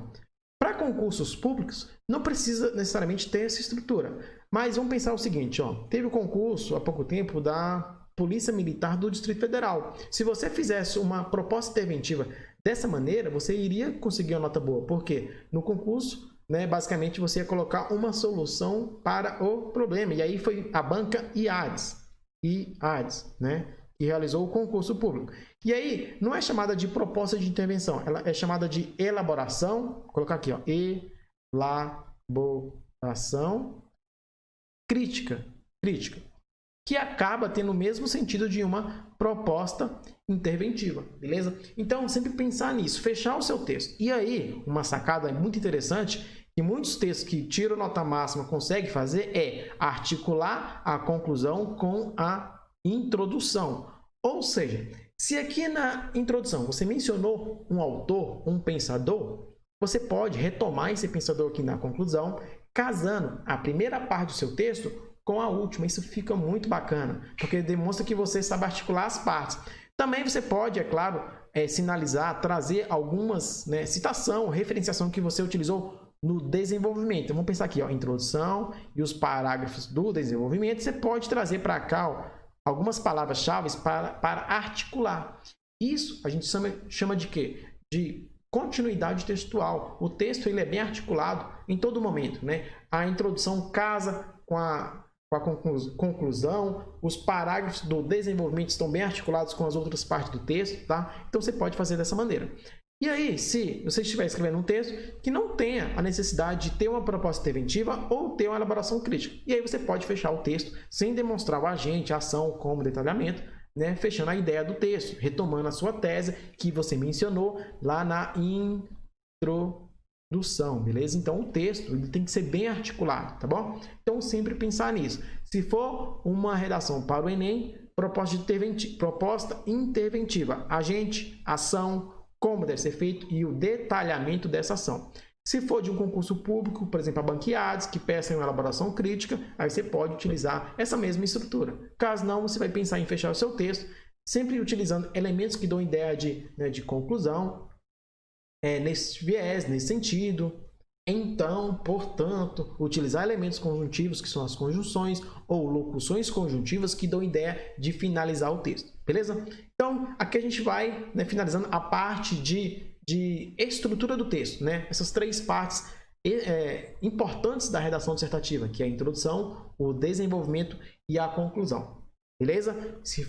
Para concursos públicos, não precisa necessariamente ter essa estrutura, mas vamos pensar o seguinte, ó, teve o concurso há pouco tempo da Polícia Militar do Distrito Federal. Se você fizesse uma proposta interventiva dessa maneira, você iria conseguir uma nota boa, porque no concurso, né, basicamente você ia colocar uma solução para o problema, e aí foi a banca IADES, né, que realizou o concurso público. E aí, não é chamada de proposta de intervenção, ela é chamada de elaboração, vou colocar aqui, ó, elaboração crítica, que acaba tendo o mesmo sentido de uma proposta interventiva, beleza? Então, sempre pensar nisso, fechar o seu texto. E aí, uma sacada muito interessante, que muitos textos que tiram nota máxima conseguem fazer, é articular a conclusão com a introdução. Ou seja, se aqui na introdução você mencionou um autor, um pensador, você pode retomar esse pensador aqui na conclusão, casando a primeira parte do seu texto com a última. Isso fica muito bacana, porque demonstra que você sabe articular as partes. Também você pode, é claro, sinalizar, trazer algumas, né, citação, referenciação que você utilizou no desenvolvimento. Vamos pensar aqui, ó, introdução e os parágrafos do desenvolvimento. Você pode trazer para cá, ó, algumas palavras-chave para articular. Isso a gente chama de quê? De continuidade textual. O texto ele é bem articulado em todo momento, né? A introdução casa com a conclusão, os parágrafos do desenvolvimento estão bem articulados com as outras partes do texto, tá? Então você pode fazer dessa maneira. E aí, se você estiver escrevendo um texto que não tenha a necessidade de ter uma proposta interventiva ou ter uma elaboração crítica, e aí você pode fechar o texto sem demonstrar o agente, a ação como detalhamento, né? Fechando a ideia do texto, retomando a sua tese que você mencionou lá na introdução, beleza? Então o texto ele tem que ser bem articulado, tá bom? Então sempre pensar nisso. Se for uma redação para o Enem, proposta interventiva, agente, ação, como deve ser feito e o detalhamento dessa ação. Se for de um concurso público, por exemplo, a Banca IADES, que peça uma elaboração crítica, aí você pode utilizar essa mesma estrutura. Caso não, você vai pensar em fechar o seu texto, sempre utilizando elementos que dão ideia de conclusão, nesse viés, nesse sentido. Então, portanto, utilizar elementos conjuntivos, que são as conjunções, ou locuções conjuntivas, que dão ideia de finalizar o texto, beleza? Então, aqui a gente vai, né, finalizando a parte de estrutura do texto, né? Essas três partes importantes da redação dissertativa, que é a introdução, o desenvolvimento e a conclusão, beleza? Se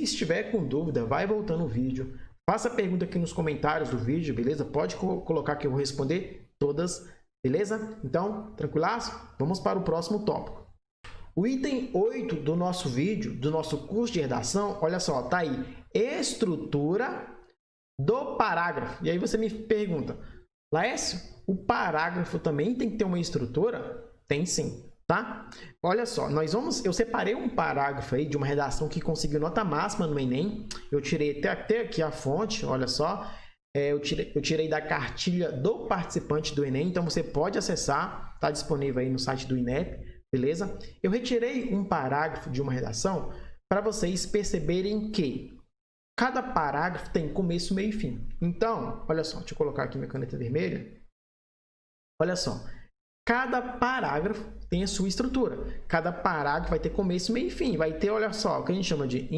estiver com dúvida, vai voltando o vídeo, faça a pergunta aqui nos comentários do vídeo, beleza? Pode colocar que eu vou responder todas, beleza? Então, tranquilaço? Vamos para o próximo tópico. O item 8 do nosso vídeo, do nosso curso de redação, olha só, tá aí, estrutura do parágrafo. E aí você me pergunta, Laércio, o parágrafo também tem que ter uma estrutura? Tem sim. tá? Olha só, eu separei um parágrafo aí de uma redação que conseguiu nota máxima no Enem. Eu tirei até aqui a fonte, olha só. Eu tirei da cartilha do participante do Enem, então você pode acessar, está disponível aí no site do INEP, beleza? Eu retirei um parágrafo de uma redação para vocês perceberem que cada parágrafo tem começo, meio e fim. Então, olha só, deixa eu colocar aqui minha caneta vermelha. Olha só, cada parágrafo tem a sua estrutura. Cada parágrafo vai ter começo, meio e fim. Vai ter, olha só, o que a gente chama de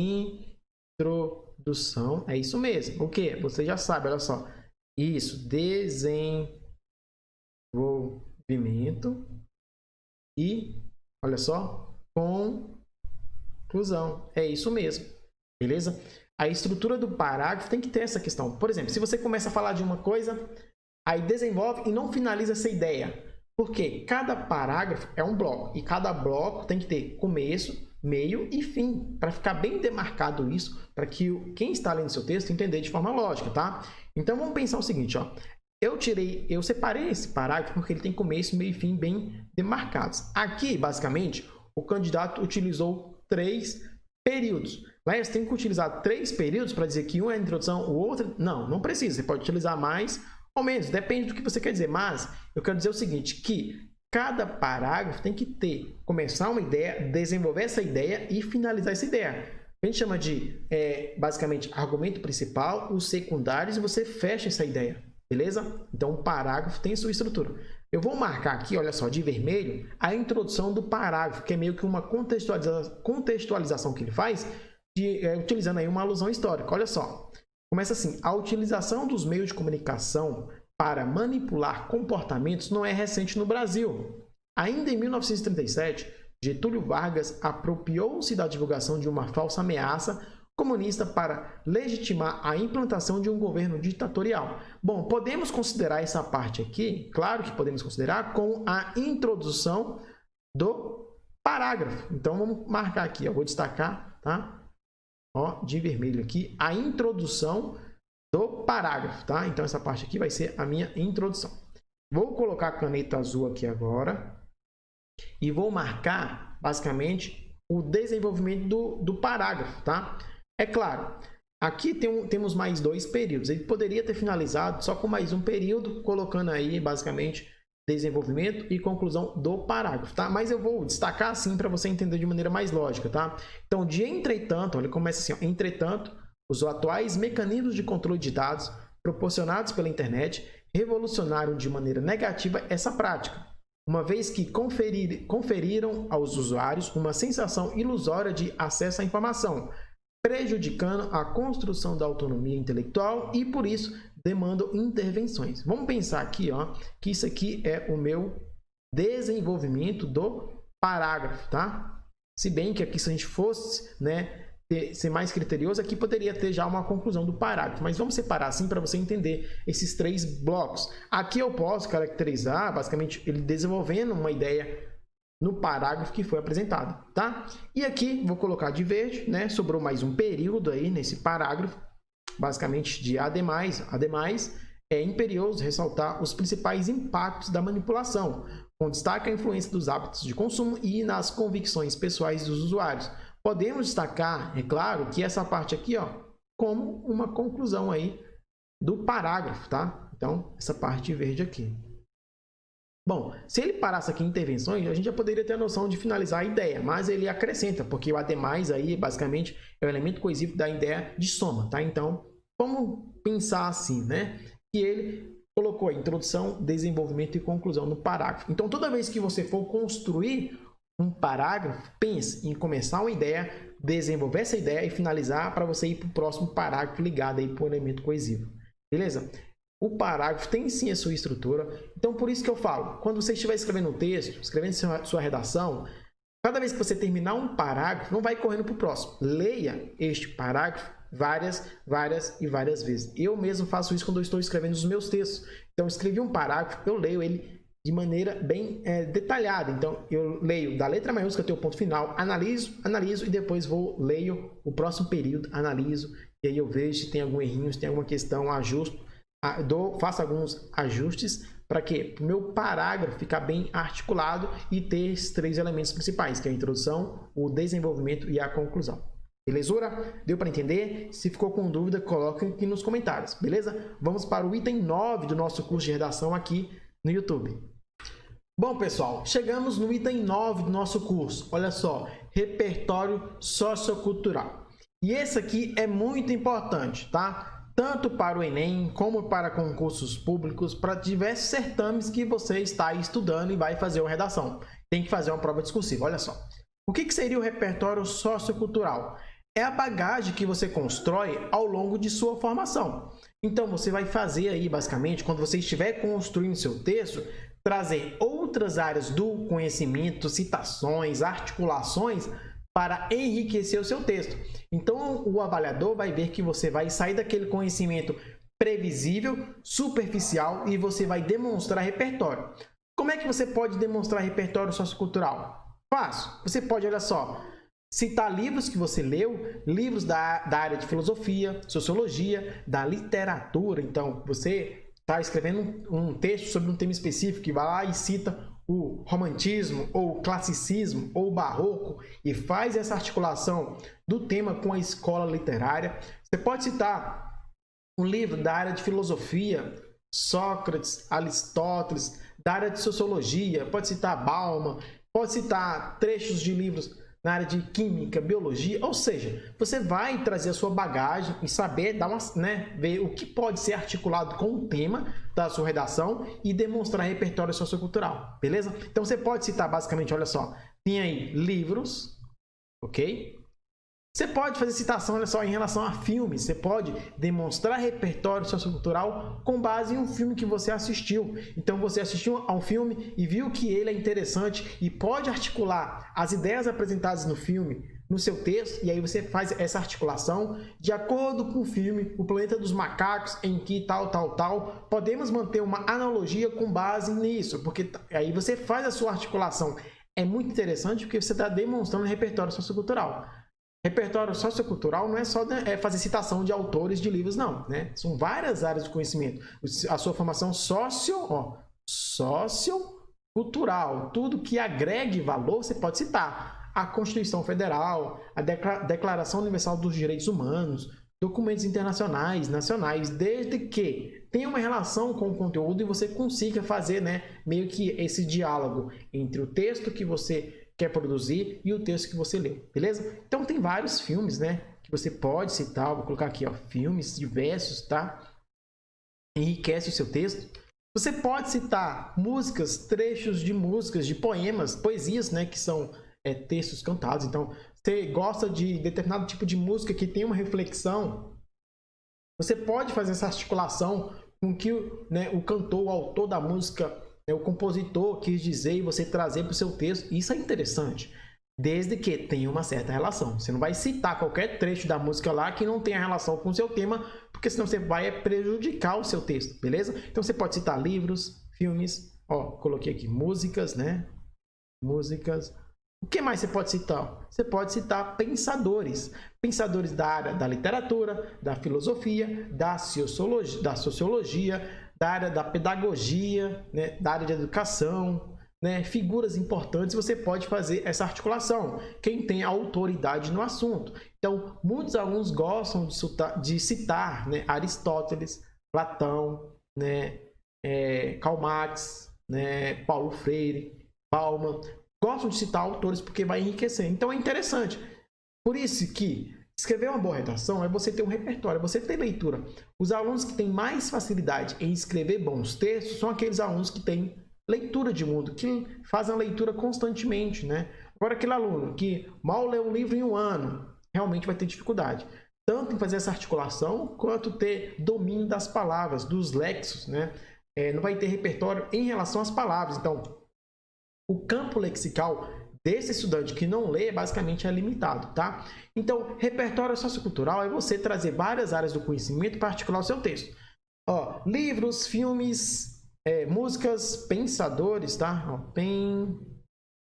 introdução. É isso mesmo. O que? Você já sabe, olha só. Isso, desenvolvimento e, olha só, conclusão. É isso mesmo. Beleza? A estrutura do parágrafo tem que ter essa questão. Por exemplo, se você começa a falar de uma coisa, aí desenvolve e não finaliza essa ideia. Porque cada parágrafo é um bloco e cada bloco tem que ter começo, meio e fim, para ficar bem demarcado isso, para que quem está lendo seu texto entender de forma lógica, tá? Então vamos pensar o seguinte, ó. Eu separei esse parágrafo porque ele tem começo, meio e fim bem demarcados. Aqui, basicamente, o candidato utilizou 3 períodos. Mas você tem que utilizar 3 períodos para dizer que um é a introdução, o outro... Não precisa. Você pode utilizar mais ou menos, depende do que você quer dizer. Mas eu quero dizer o seguinte, que cada parágrafo tem que começar uma ideia, desenvolver essa ideia e finalizar essa ideia. A gente chama de, basicamente, argumento principal, os secundários, e você fecha essa ideia, beleza? Então, o parágrafo tem sua estrutura. Eu vou marcar aqui, olha só, de vermelho, a introdução do parágrafo, que é meio que uma contextualização que ele faz, utilizando aí uma alusão histórica. Olha só. Começa assim, a utilização dos meios de comunicação para manipular comportamentos não é recente no Brasil. Ainda em 1937, Getúlio Vargas apropriou-se da divulgação de uma falsa ameaça comunista para legitimar a implantação de um governo ditatorial. Bom, podemos considerar essa parte aqui, claro que podemos considerar, com a introdução do parágrafo. Então, vamos marcar aqui, eu vou destacar, tá? Ó, de vermelho aqui, a introdução do parágrafo, tá? Então, essa parte aqui vai ser a minha introdução. Vou colocar a caneta azul aqui agora e vou marcar, basicamente, o desenvolvimento do parágrafo, tá? É claro, aqui temos mais 2 períodos. Ele poderia ter finalizado só com mais um período, colocando aí, basicamente, desenvolvimento e conclusão do parágrafo, tá? Mas eu vou destacar assim para você entender de maneira mais lógica, tá? Então, de entretanto, olha, começa assim, ó, entretanto, os atuais mecanismos de controle de dados proporcionados pela internet revolucionaram de maneira negativa essa prática, uma vez que conferiram aos usuários uma sensação ilusória de acesso à informação, prejudicando a construção da autonomia intelectual e, por isso, demandam intervenções. Vamos pensar aqui, ó, que isso aqui é o meu desenvolvimento do parágrafo, tá? Se bem que aqui, se a gente fosse, né, ser mais criterioso, aqui poderia ter já uma conclusão do parágrafo, mas vamos separar assim para você entender esses 3 blocos. Aqui eu posso caracterizar, basicamente, ele desenvolvendo uma ideia no parágrafo que foi apresentado, tá? E aqui vou colocar de verde, né? Sobrou mais um período aí nesse parágrafo, basicamente de ademais. Ademais, é imperioso ressaltar os principais impactos da manipulação, com destaque a influência dos hábitos de consumo e nas convicções pessoais dos usuários. Podemos destacar, é claro, que essa parte aqui, ó, como uma conclusão aí do parágrafo, tá? Então, essa parte verde aqui. Bom, se ele parasse aqui em intervenções, a gente já poderia ter a noção de finalizar a ideia, mas ele acrescenta, porque o ademais aí, basicamente, é o elemento coesivo da ideia de soma, tá? Então, vamos pensar assim, né? Que ele colocou a introdução, desenvolvimento e conclusão no parágrafo. Então, toda vez que você for construir um parágrafo, pense em começar uma ideia, desenvolver essa ideia e finalizar para você ir para o próximo parágrafo ligado aí para o elemento coesivo. Beleza? O parágrafo tem sim a sua estrutura, então por isso que eu falo, quando você estiver escrevendo um texto, escrevendo sua redação, cada vez que você terminar um parágrafo, não vai correndo para o próximo. Leia este parágrafo várias vezes. Eu mesmo faço isso quando eu estou escrevendo os meus textos. Então, eu escrevi um parágrafo, eu leio ele de maneira bem detalhada. Então, eu leio da letra maiúscula até o ponto final, analiso e depois leio o próximo período, analiso, e aí eu vejo se tem algum errinho, se tem alguma questão, ajusto. Faço alguns ajustes Para quê? Para o meu parágrafo ficar bem articulado e ter esses 3 elementos principais, que é a introdução, o desenvolvimento e a conclusão. Belezura? Deu para entender? Se ficou com dúvida, coloque aqui nos comentários, beleza? Vamos para o item 9 do nosso curso de redação aqui no YouTube. Bom, pessoal, chegamos no item 9 do nosso curso. Olha só, repertório sociocultural. E esse aqui é muito importante, tá? Tanto para o Enem, como para concursos públicos, para diversos certames que você está estudando e vai fazer uma redação. Tem que fazer uma prova discursiva, olha só. O que seria o repertório sociocultural? É a bagagem que você constrói ao longo de sua formação. Então, você vai fazer aí, basicamente, quando você estiver construindo seu texto, trazer outras áreas do conhecimento, citações, articulações, para enriquecer o seu texto. Então, o avaliador vai ver que você vai sair daquele conhecimento previsível, superficial, e você vai demonstrar repertório. Como é que você pode demonstrar repertório sociocultural? Fácil. Você pode, olha só, citar livros que você leu, livros da área de filosofia, sociologia, da literatura. Então, você está escrevendo um texto sobre um tema específico, que vai lá e cita o romantismo, ou o classicismo, ou o barroco, e faz essa articulação do tema com a escola literária. Você pode citar um livro da área de filosofia, Sócrates, Aristóteles, da área de sociologia, pode citar Bauman, pode citar trechos de livros na área de química, biologia, ou seja, você vai trazer a sua bagagem e saber dar ver o que pode ser articulado com o tema da sua redação e demonstrar repertório sociocultural, beleza? Então você pode citar basicamente, olha só, tem aí livros, ok? Você pode fazer citação, olha só, em relação a filmes. Você pode demonstrar repertório sociocultural com base em um filme que você assistiu. Então, você assistiu a um filme e viu que ele é interessante e pode articular as ideias apresentadas no filme no seu texto, e aí você faz essa articulação de acordo com o filme O Planeta dos Macacos, em que tal. Podemos manter uma analogia com base nisso, porque aí você faz a sua articulação. É muito interessante porque você está demonstrando repertório sociocultural. Repertório sociocultural não é só fazer citação de autores de livros, não, né? São várias áreas de conhecimento. A sua formação sociocultural, tudo que agregue valor, você pode citar. A Constituição Federal, a Declaração Universal dos Direitos Humanos, documentos internacionais, nacionais, desde que tenha uma relação com o conteúdo e você consiga fazer, meio que esse diálogo entre o texto que você quer produzir e o texto que você leu, beleza? Então tem vários filmes, que você pode citar. Vou colocar aqui, filmes diversos, tá? Enriquece o seu texto. Você pode citar músicas, trechos de músicas, de poemas, poesias, que são textos cantados. Então, você gosta de determinado tipo de música que tem uma reflexão, você pode fazer essa articulação com que o cantor, o autor da música, o compositor quis dizer, e você trazer para o seu texto. Isso é interessante, desde que tenha uma certa relação. Você não vai citar qualquer trecho da música lá que não tenha relação com o seu tema, porque senão você vai prejudicar o seu texto, beleza? Então você pode citar livros, filmes, coloquei aqui músicas, músicas. O que mais você pode citar? Você pode citar pensadores da área da literatura, da filosofia, da sociologia, da área da pedagogia, da área de educação, figuras importantes. Você pode fazer essa articulação, quem tem autoridade no assunto. Então, muitos alunos gostam de citar Aristóteles, Platão, Karl Marx, Paulo Freire, Bauman. Gostam de citar autores porque vai enriquecer. Então, é interessante. Por isso que escrever uma boa redação é você ter um repertório, é você ter leitura. Os alunos que têm mais facilidade em escrever bons textos são aqueles alunos que têm leitura de mundo, que fazem a leitura constantemente, Agora, aquele aluno que mal lê um livro em um ano, realmente vai ter dificuldade. Tanto em fazer essa articulação, quanto ter domínio das palavras, dos léxicos, não vai ter repertório em relação às palavras. Então, o campo lexical desse estudante que não lê, basicamente, é limitado, tá? Então, repertório sociocultural é você trazer várias áreas do conhecimento para articular o seu texto. Livros, filmes, músicas, pensadores, tá?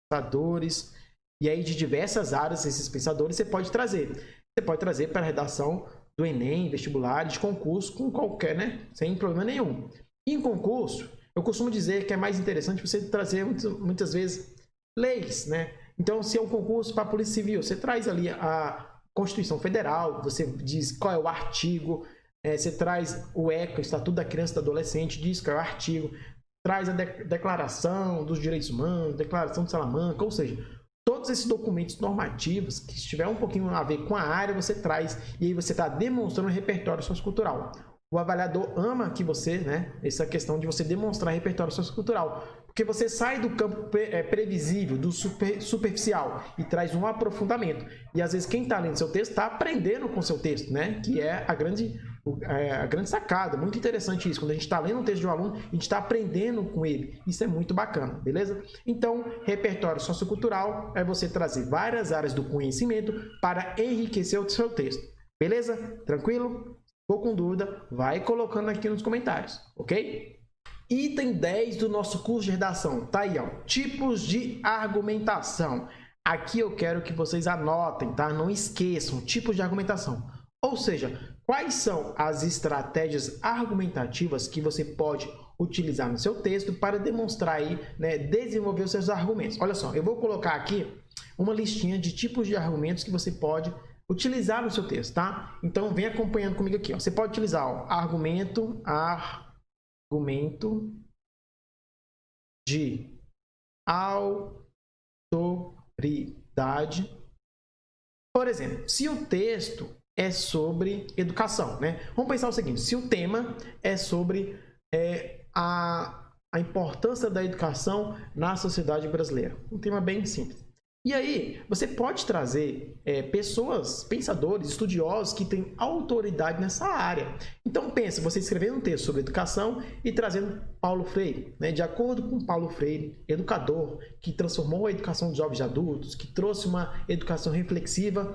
Pensadores. E aí, de diversas áreas, esses pensadores, você pode trazer. Você pode trazer para a redação do Enem, vestibular, de concurso, com qualquer, sem problema nenhum. Em concurso, Eu costumo dizer que é mais interessante você trazer muitas vezes leis, né? Então, se é um concurso para a Polícia Civil, você traz ali a Constituição Federal, você diz qual é o artigo, você traz o ECA, Estatuto da Criança e do Adolescente, diz qual é o artigo, traz a Declaração dos Direitos Humanos, Declaração de Salamanca, ou seja, todos esses documentos normativos que estiver um pouquinho a ver com a área, você traz e aí você está demonstrando um repertório sociocultural. O avaliador ama que você, né, essa questão de você demonstrar repertório sociocultural, porque você sai do campo previsível, do superficial e traz um aprofundamento. E às vezes quem está lendo seu texto está aprendendo com seu texto, né, que é a grande sacada. Muito interessante isso. Quando a gente está lendo um texto de um aluno, a gente está aprendendo com ele. Isso é muito bacana, beleza? Então, repertório sociocultural é você trazer várias áreas do conhecimento para enriquecer o seu texto. Beleza? Tranquilo? Ficou com dúvida? Vai colocando aqui nos comentários, ok? Item 10 do nosso curso de redação. Tá aí, ó. Tipos de argumentação. Aqui eu quero que vocês anotem, tá? Não esqueçam, tipos de argumentação. Ou seja, quais são as estratégias argumentativas que você pode utilizar no seu texto para demonstrar aí, né, desenvolver os seus argumentos. Olha só, eu vou colocar aqui uma listinha de tipos de argumentos que você pode utilizar no seu texto, tá? Então, vem acompanhando comigo aqui, ó. Você pode utilizar, ó, argumento de autoridade. Por exemplo, se o texto é sobre educação, né? Vamos pensar o seguinte, se o tema é sobre a importância da educação na sociedade brasileira. Um tema bem simples. E aí, você pode trazer pessoas, pensadores, estudiosos que têm autoridade nessa área. Então, pensa, você escrevendo um texto sobre educação e trazendo Paulo Freire, né? De acordo com Paulo Freire, educador, que transformou a educação de jovens e adultos, que trouxe uma educação reflexiva,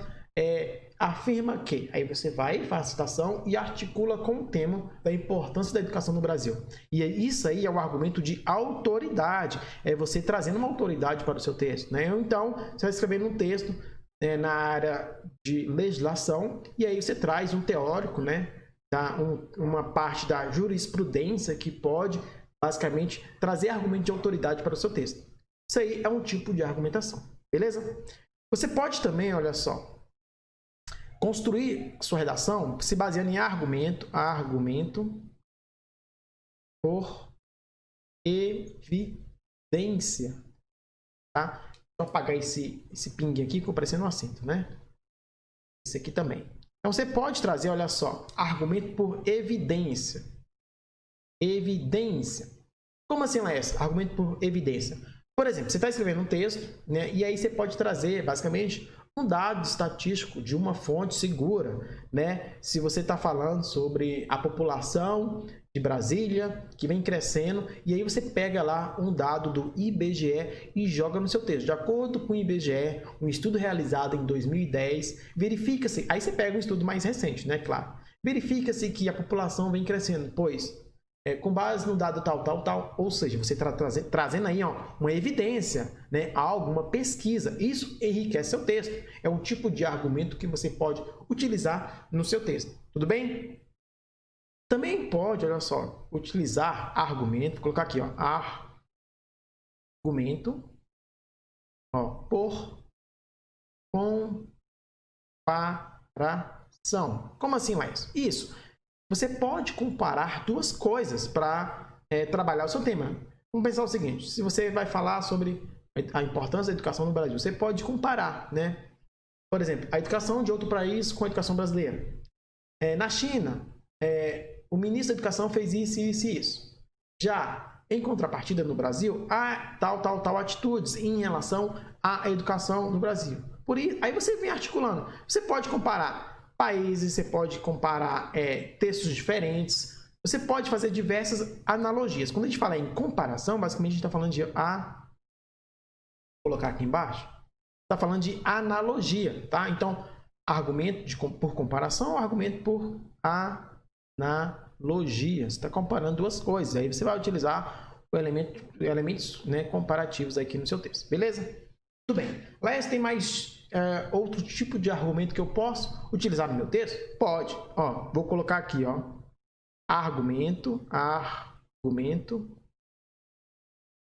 afirma que, aí você vai, faz a citação e articula com o tema da importância da educação no Brasil. E isso aí é um argumento de autoridade, é você trazendo uma autoridade para o seu texto, né? Então, você vai escrevendo um texto na área de legislação e aí você traz um teórico, né? Uma parte da jurisprudência que pode, basicamente, trazer argumento de autoridade para o seu texto. Isso aí é um tipo de argumentação, beleza? Você pode também, olha só, construir sua redação se baseando em argumento por evidência, tá? Vou apagar esse ping aqui que ficou parecendo um acento, né? Esse aqui também. Então você pode trazer, olha só, argumento por evidência. Evidência. Como assim, Laércio? Argumento por evidência. Por exemplo, você está escrevendo um texto, né? E aí você pode trazer, basicamente, um dado estatístico de uma fonte segura, né? Se você está falando sobre a população de Brasília, que vem crescendo, e aí você pega lá um dado do IBGE e joga no seu texto. De acordo com o IBGE, um estudo realizado em 2010, verifica-se, aí você pega um estudo mais recente, né? Claro. Verifica-se que a população vem crescendo, pois com base no dado tal, ou seja, você está trazendo aí, ó, uma evidência, né, algo, uma pesquisa. Isso enriquece seu texto. É um tipo de argumento que você pode utilizar no seu texto. Tudo bem? Também pode, olha só, utilizar argumento, vou colocar aqui, ó, argumento, ó, por comparação. Como assim, Laércio? Isso. Você pode comparar duas coisas para trabalhar o seu tema. Vamos pensar o seguinte, se você vai falar sobre a importância da educação no Brasil, você pode comparar, né? Por exemplo, a educação de outro país com a educação brasileira. Na China, o ministro da Educação fez isso, isso e isso. Já, em contrapartida no Brasil, há tal atitudes em relação à educação no Brasil. Por isso, aí você vem articulando. Você pode comparar países, você pode comparar textos diferentes, você pode fazer diversas analogias. Quando a gente fala em comparação, basicamente a gente está falando de vou colocar aqui embaixo, está falando de analogia, tá? Então, argumento por comparação, argumento por analogia. Você está comparando duas coisas, aí você vai utilizar elementos, né, comparativos aqui no seu texto, beleza? Tudo bem. Laércio, tem mais outro tipo de argumento que eu posso utilizar no meu texto? Pode. Ó, vou colocar aqui, ó, argumento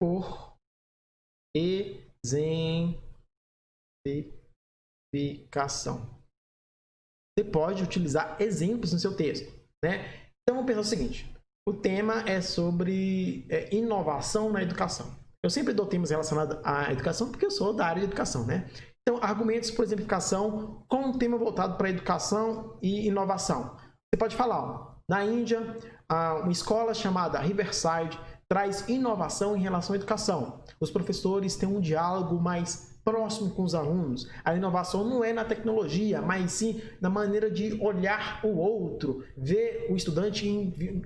por exemplificação. Você pode utilizar exemplos no seu texto, né? Então, vamos pensar o seguinte. O tema é sobre inovação na educação. Eu sempre dou temas relacionados à educação porque eu sou da área de educação, né? Então, argumentos por exemplificação com um tema voltado para educação e inovação. Você pode falar, ó, na Índia, uma escola chamada Riverside traz inovação em relação à educação. Os professores têm um diálogo mais próximo com os alunos. A inovação não é na tecnologia, mas sim na maneira de olhar o outro, ver o estudante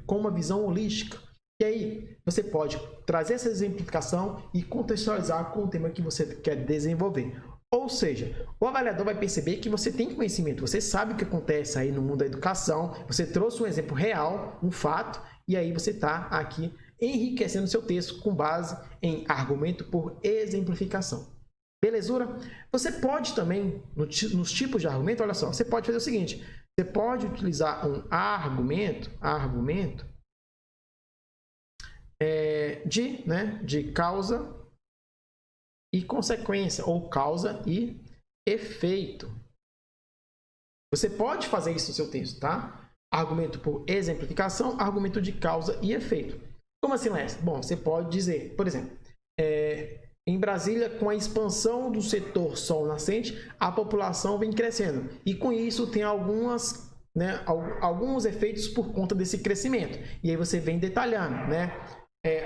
com uma visão holística. E aí, você pode trazer essa exemplificação e contextualizar com o tema que você quer desenvolver. Ou seja, o avaliador vai perceber que você tem conhecimento, você sabe o que acontece aí no mundo da educação, você trouxe um exemplo real, um fato, e aí você está aqui enriquecendo seu texto com base em argumento por exemplificação. Belezura? Você pode também, nos tipos de argumento, olha só, você pode fazer o seguinte, você pode utilizar um argumento de causa e consequência, ou causa e efeito. Você pode fazer isso no seu texto, tá? Argumento por exemplificação, argumento de causa e efeito. Como assim, Léo? Bom, você pode dizer, por exemplo, em Brasília, com a expansão do setor sol nascente, a população vem crescendo. E com isso tem alguns efeitos por conta desse crescimento. E aí você vem detalhando, né?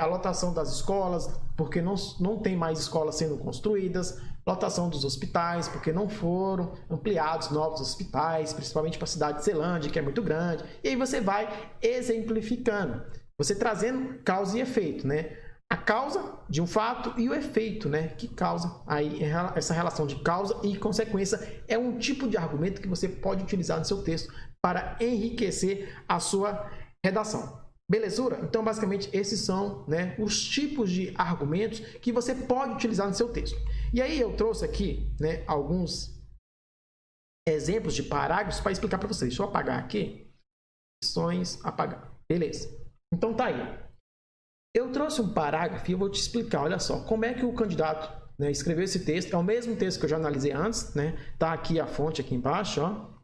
A lotação das escolas, porque não tem mais escolas sendo construídas, lotação dos hospitais, porque não foram ampliados novos hospitais, principalmente para a cidade de Ceilândia, que é muito grande. E aí você vai exemplificando, você trazendo causa e efeito, né? A causa de um fato e o efeito, né? Que causa aí essa relação de causa e consequência é um tipo de argumento que você pode utilizar no seu texto para enriquecer a sua redação. Belezura? Então, basicamente, esses são, né, os tipos de argumentos que você pode utilizar no seu texto. E aí eu trouxe aqui, né, alguns exemplos de parágrafos para explicar para vocês. Deixa eu apagar aqui. Opções, apagar. Beleza. Então, tá aí. Eu trouxe um parágrafo e eu vou te explicar, olha só, como é que o candidato, né, escreveu esse texto. É o mesmo texto que eu já analisei antes, né? Tá aqui a fonte aqui embaixo, ó.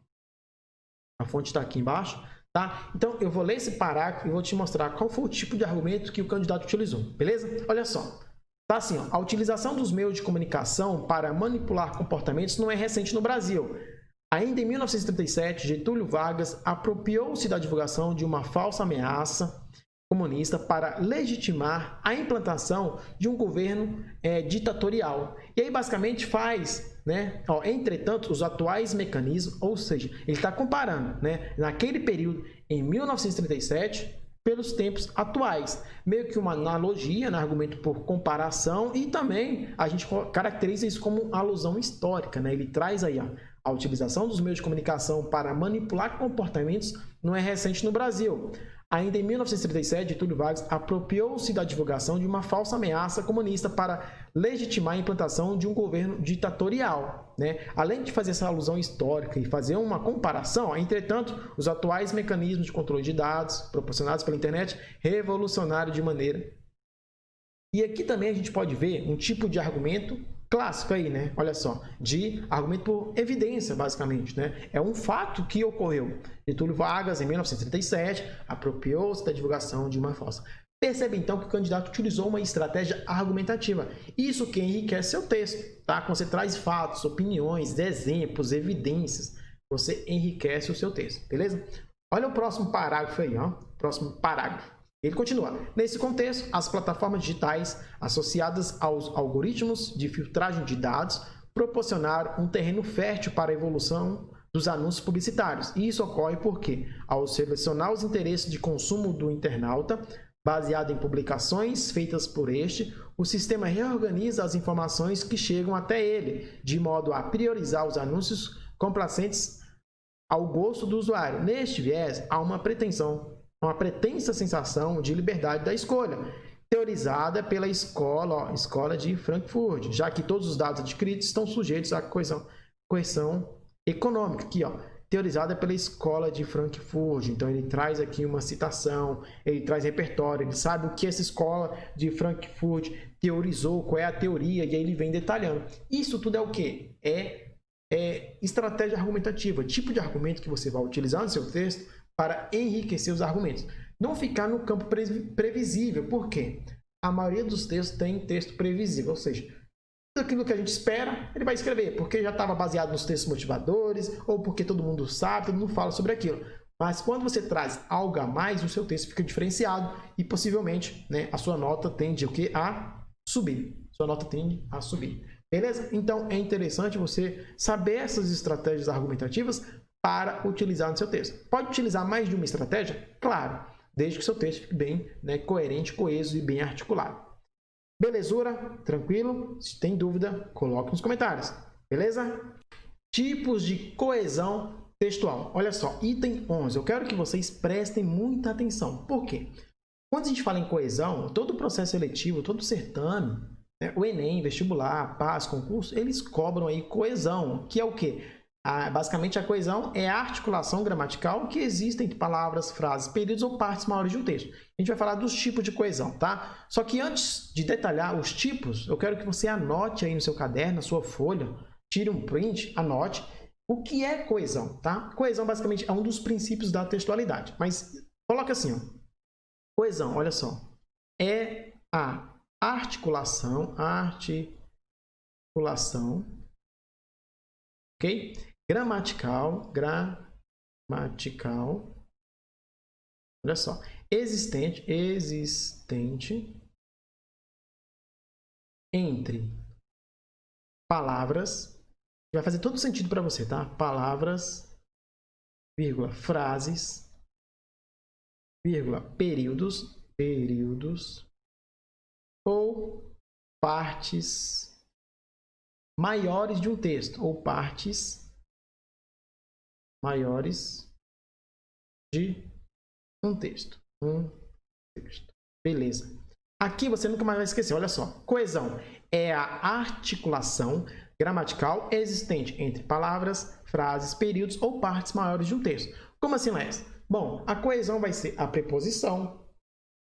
A fonte está aqui embaixo. Tá? Então, eu vou ler esse parágrafo e vou te mostrar qual foi o tipo de argumento que o candidato utilizou, beleza? Olha só, tá assim, ó, a utilização dos meios de comunicação para manipular comportamentos não é recente no Brasil. Ainda em 1937, Getúlio Vargas apropriou-se da divulgação de uma falsa ameaça comunista para legitimar a implantação de um governo ditatorial. E aí, basicamente, faz, né? Entretanto, os atuais mecanismos, ou seja, ele está comparando, né, naquele período, em 1937, pelos tempos atuais. Meio que uma analogia, né, argumento por comparação, e também a gente caracteriza isso como alusão histórica, né? Ele traz aí a utilização dos meios de comunicação para manipular comportamentos não é recente no Brasil. Ainda em 1937, Getúlio Vargas apropriou-se da divulgação de uma falsa ameaça comunista para legitimar a implantação de um governo ditatorial, né? Além de fazer essa alusão histórica e fazer uma comparação, entretanto, os atuais mecanismos de controle de dados proporcionados pela internet revolucionaram de maneira. E aqui também a gente pode ver um tipo de argumento clássico aí, né? Olha só, de argumento por evidência, basicamente, né? É um fato que ocorreu. Getúlio Vargas, em 1937, apropriou-se da divulgação de uma falsa. Percebe, então, que o candidato utilizou uma estratégia argumentativa. Isso que enriquece seu texto, tá? Quando você traz fatos, opiniões, exemplos, evidências, você enriquece o seu texto, beleza? Olha o próximo parágrafo aí, ó. Próximo parágrafo. Ele continua. Nesse contexto, as plataformas digitais associadas aos algoritmos de filtragem de dados proporcionaram um terreno fértil para a evolução dos anúncios publicitários. E isso ocorre porque, ao selecionar os interesses de consumo do internauta, baseado em publicações feitas por este, o sistema reorganiza as informações que chegam até ele, de modo a priorizar os anúncios complacentes ao gosto do usuário. Neste viés, há uma pretensa sensação de liberdade da escolha, teorizada pela escola de Frankfurt, já que todos os dados adquiridos estão sujeitos à coerção econômica. Aqui, ó, teorizada pela escola de Frankfurt. Então ele traz aqui uma citação, ele traz repertório, ele sabe o que essa escola de Frankfurt teorizou, qual é a teoria, e aí ele vem detalhando. Isso tudo é o quê? É estratégia argumentativa, tipo de argumento que você vai utilizar no seu texto para enriquecer os argumentos. Não ficar no campo previsível. Por quê? A maioria dos textos tem texto previsível, ou seja, aquilo que a gente espera, ele vai escrever, porque já estava baseado nos textos motivadores, ou porque todo mundo sabe, todo mundo fala sobre aquilo. Mas quando você traz algo a mais, o seu texto fica diferenciado e possivelmente, né, a sua nota tende a subir. Sua nota tende a subir. Beleza? Então é interessante você saber essas estratégias argumentativas para utilizar no seu texto. Pode utilizar mais de uma estratégia? Claro, desde que o seu texto fique bem, né, coerente, coeso e bem articulado. Belezura? Tranquilo? Se tem dúvida, coloque nos comentários. Beleza? Tipos de coesão textual. Olha só, item 11. Eu quero que vocês prestem muita atenção. Por quê? Quando a gente fala em coesão, todo o processo seletivo, todo o certame, né, o Enem, vestibular, PAS, concurso, eles cobram aí coesão, que é o quê? Basicamente, a coesão é a articulação gramatical que existe entre palavras, frases, períodos ou partes maiores de um texto. A gente vai falar dos tipos de coesão, tá? Só que antes de detalhar os tipos, eu quero que você anote aí no seu caderno, na sua folha, tire um print, anote o que é coesão, tá? Coesão, basicamente, é um dos princípios da textualidade. Mas coloca assim, ó. Coesão, olha só, é a articulação, ok? Gramatical, olha só, existente entre palavras, vai fazer todo sentido para você, tá? Palavras, vírgula, frases, vírgula, períodos ou partes maiores de um texto, ou partes maiores de um texto. Beleza. Aqui você nunca mais vai esquecer, olha só. Coesão é a articulação gramatical existente entre palavras, frases, períodos ou partes maiores de um texto. Como assim, Léo? Bom, a coesão vai ser a preposição,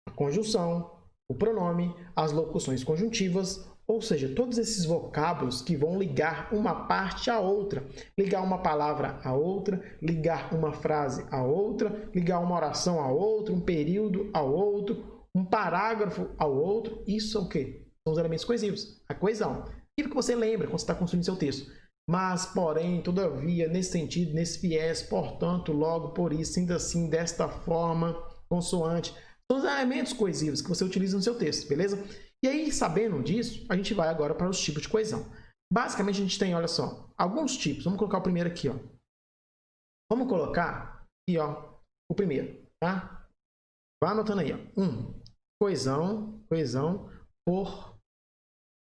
a conjunção, o pronome, as locuções conjuntivas, ou seja, todos esses vocábulos que vão ligar uma parte à outra, ligar uma palavra a outra, ligar uma frase a outra, ligar uma oração a outra, um período ao outro, um parágrafo ao outro. Isso é o quê? São os elementos coesivos, a coesão. Aquilo que você lembra quando você está construindo seu texto. Mas, porém, todavia, nesse sentido, nesse viés, portanto, logo, por isso, ainda assim, desta forma, consoante, são os elementos coesivos que você utiliza no seu texto, beleza? E aí, sabendo disso, a gente vai agora para os tipos de coesão. Basicamente, a gente tem, olha só, alguns tipos. Vamos colocar o primeiro aqui, ó. Vamos colocar aqui, ó, o primeiro, tá? Vá anotando aí, ó. Coesão por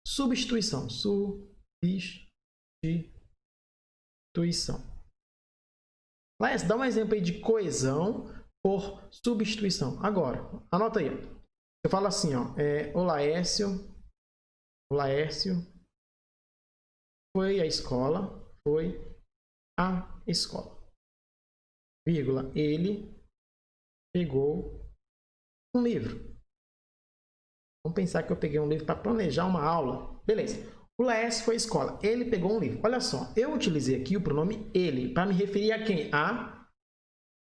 substituição. Laes, dá um exemplo aí de coesão por substituição. Agora, anota aí, ó. Eu falo assim, ó, o Laércio foi à escola, vírgula, ele pegou um livro. Vamos pensar que eu peguei um livro para planejar uma aula. Beleza. O Laércio foi à escola, ele pegou um livro. Olha só, eu utilizei aqui o pronome ele para me referir a quem? A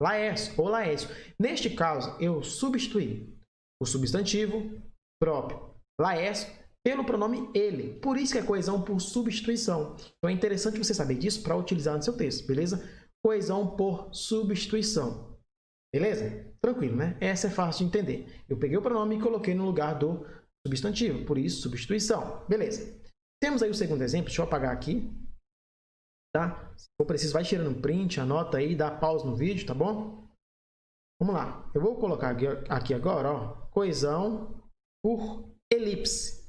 Laércio ou Laércio. Neste caso, eu substituí o substantivo próprio, Laércio, pelo pronome ele. Por isso que é coesão por substituição. Então é interessante você saber disso para utilizar no seu texto, beleza? Coesão por substituição. Beleza? Tranquilo, né? Essa é fácil de entender. Eu peguei o pronome e coloquei no lugar do substantivo, por isso substituição. Beleza. Temos aí o segundo exemplo, deixa eu apagar aqui. Tá? Se for preciso, vai tirando um print, anota aí, dá pausa no vídeo, tá bom? Vamos lá, eu vou colocar aqui agora, ó, coesão por elipse.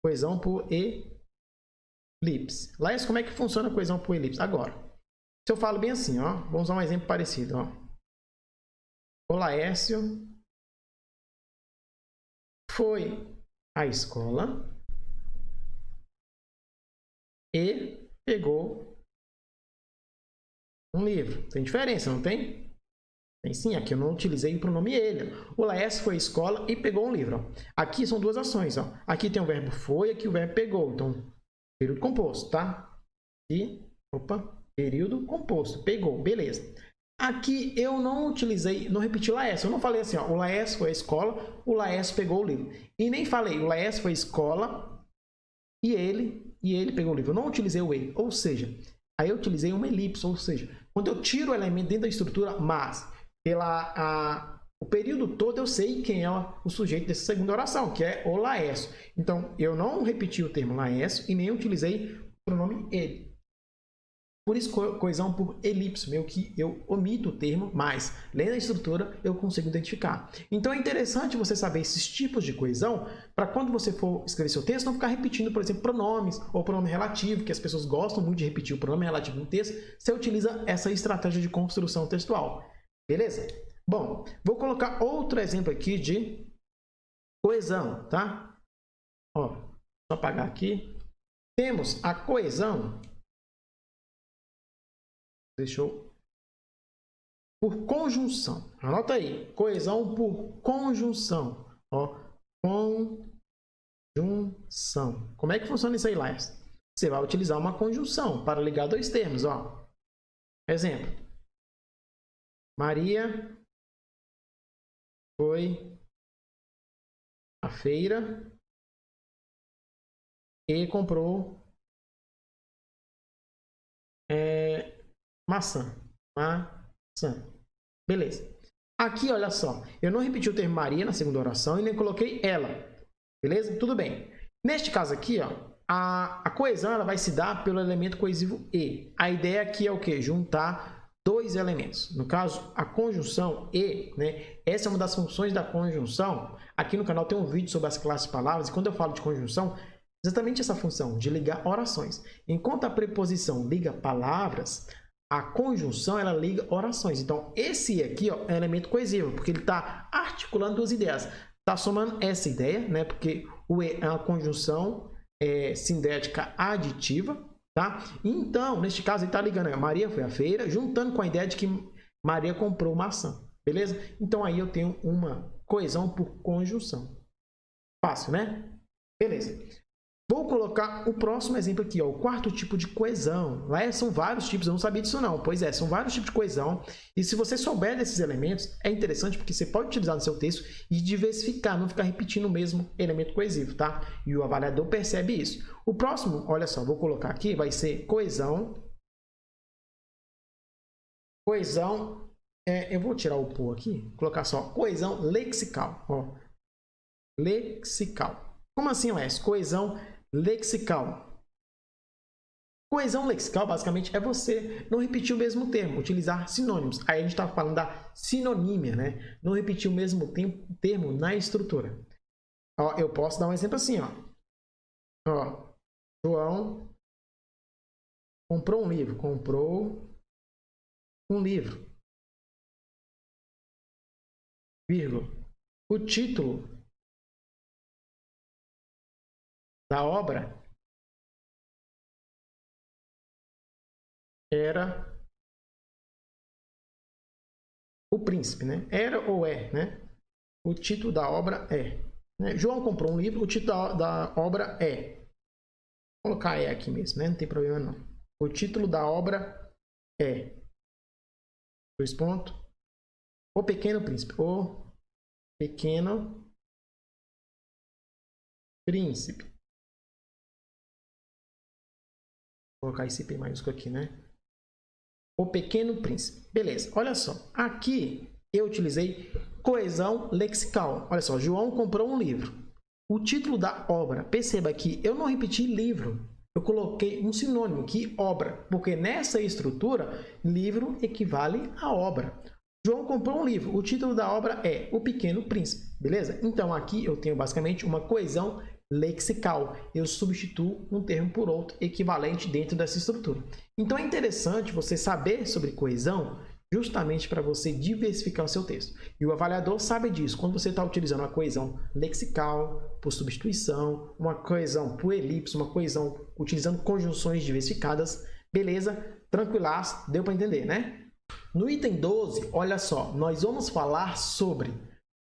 Coesão por elipse. Laércio, como é que funciona a coesão por elipse? Agora, se eu falo bem assim, ó, vamos usar um exemplo parecido, ó. O Laércio foi à escola e pegou um livro. Tem diferença, não tem? Tem sim, aqui eu não utilizei o pronome ele. O Laércio foi à escola e pegou um livro. Ó. Aqui são duas ações. Ó. Aqui tem o verbo foi, aqui o verbo pegou. Então, período composto, tá? E, período composto. Pegou, beleza. Aqui eu não utilizei, não repeti o Laércio. Eu não falei assim, ó, o Laércio foi à escola, o Laércio pegou o livro. E nem falei, o Laércio foi à escola e ele pegou o livro. Eu não utilizei o ele. Ou seja, aí eu utilizei uma elipse. Ou seja, quando eu tiro o elemento dentro da estrutura, mas o período todo eu sei quem é o sujeito dessa segunda oração, que é o Laércio. Então, eu não repeti o termo Laércio e nem utilizei o pronome ele. Por isso, coesão por elipse, meio que eu omito o termo, mas lendo a estrutura eu consigo identificar. Então é interessante você saber esses tipos de coesão para quando você for escrever seu texto, não ficar repetindo, por exemplo, pronomes ou pronome relativo, que as pessoas gostam muito de repetir o pronome relativo no texto. Você utiliza essa estratégia de construção textual. Beleza? Bom, vou colocar outro exemplo aqui de coesão, tá? Ó, só apagar aqui. Temos a coesão. Deixou por conjunção. Anota aí. Coesão por conjunção. Ó, conjunção. Como é que funciona isso aí, Laércio? Você vai utilizar uma conjunção para ligar dois termos. Ó. Exemplo. Maria foi à feira e comprou maçã. Beleza. Aqui, olha só. Eu não repeti o termo Maria na segunda oração e nem coloquei ela. Beleza? Tudo bem. Neste caso aqui, ó, a coesão ela vai se dar pelo elemento coesivo e. A ideia aqui é o quê? Juntar dois elementos. No caso, a conjunção e, né? Essa é uma das funções da conjunção. Aqui no canal tem um vídeo sobre as classes de palavras e quando eu falo de conjunção, exatamente essa função de ligar orações. Enquanto a preposição liga palavras, a conjunção ela liga orações. Então, esse aqui ó, é um elemento coesivo, porque ele está articulando duas ideias. Está somando essa ideia, né? Porque o e é uma conjunção sindética aditiva. Tá? Então, neste caso, ele está ligando. Maria foi à feira, juntando com a ideia de que Maria comprou maçã. Beleza? Então, aí eu tenho uma coesão por conjunção. Fácil, né? Beleza. Vou colocar o próximo exemplo aqui, ó, o quarto tipo de coesão. Lá são vários tipos, eu não sabia disso não. Pois é, são vários tipos de coesão. E se você souber desses elementos, é interessante porque você pode utilizar no seu texto e diversificar, não ficar repetindo o mesmo elemento coesivo, tá? E o avaliador percebe isso. O próximo, olha só, vou colocar aqui, vai ser coesão. Coesão, eu vou tirar o por aqui, colocar só coesão lexical. Ó. Lexical. Como assim, Lécio? Coesão lexical. Coesão lexical, basicamente, é você não repetir o mesmo termo, utilizar sinônimos. Aí a gente está falando da sinonímia, né? Não repetir o mesmo termo na estrutura. Ó, eu posso dar um exemplo assim, ó. Ó, João comprou um livro. Comprou um livro. Vírgula. O título da obra era o príncipe, né? Era ou é, né? O título da obra é. Né? João comprou um livro, o título da obra é. Vou colocar é aqui mesmo, né? Não tem problema não. O título da obra é. Dois pontos. O Pequeno Príncipe. O Pequeno Príncipe. Vou colocar esse P maiúsculo aqui, né? O Pequeno Príncipe. Beleza, olha só. Aqui eu utilizei coesão lexical. Olha só, João comprou um livro. O título da obra, perceba que eu não repeti livro. Eu coloquei um sinônimo, que obra. Porque nessa estrutura, livro equivale a obra. João comprou um livro. O título da obra é O Pequeno Príncipe. Beleza? Então aqui eu tenho basicamente uma coesão lexical. Eu substituo um termo por outro equivalente dentro dessa estrutura. Então é interessante você saber sobre coesão justamente para você diversificar o seu texto. E o avaliador sabe disso. Quando você está utilizando uma coesão lexical por substituição, uma coesão por elipse, uma coesão utilizando conjunções diversificadas, beleza? Tranquilaço, deu para entender, né? No item 12, olha só, nós vamos falar sobre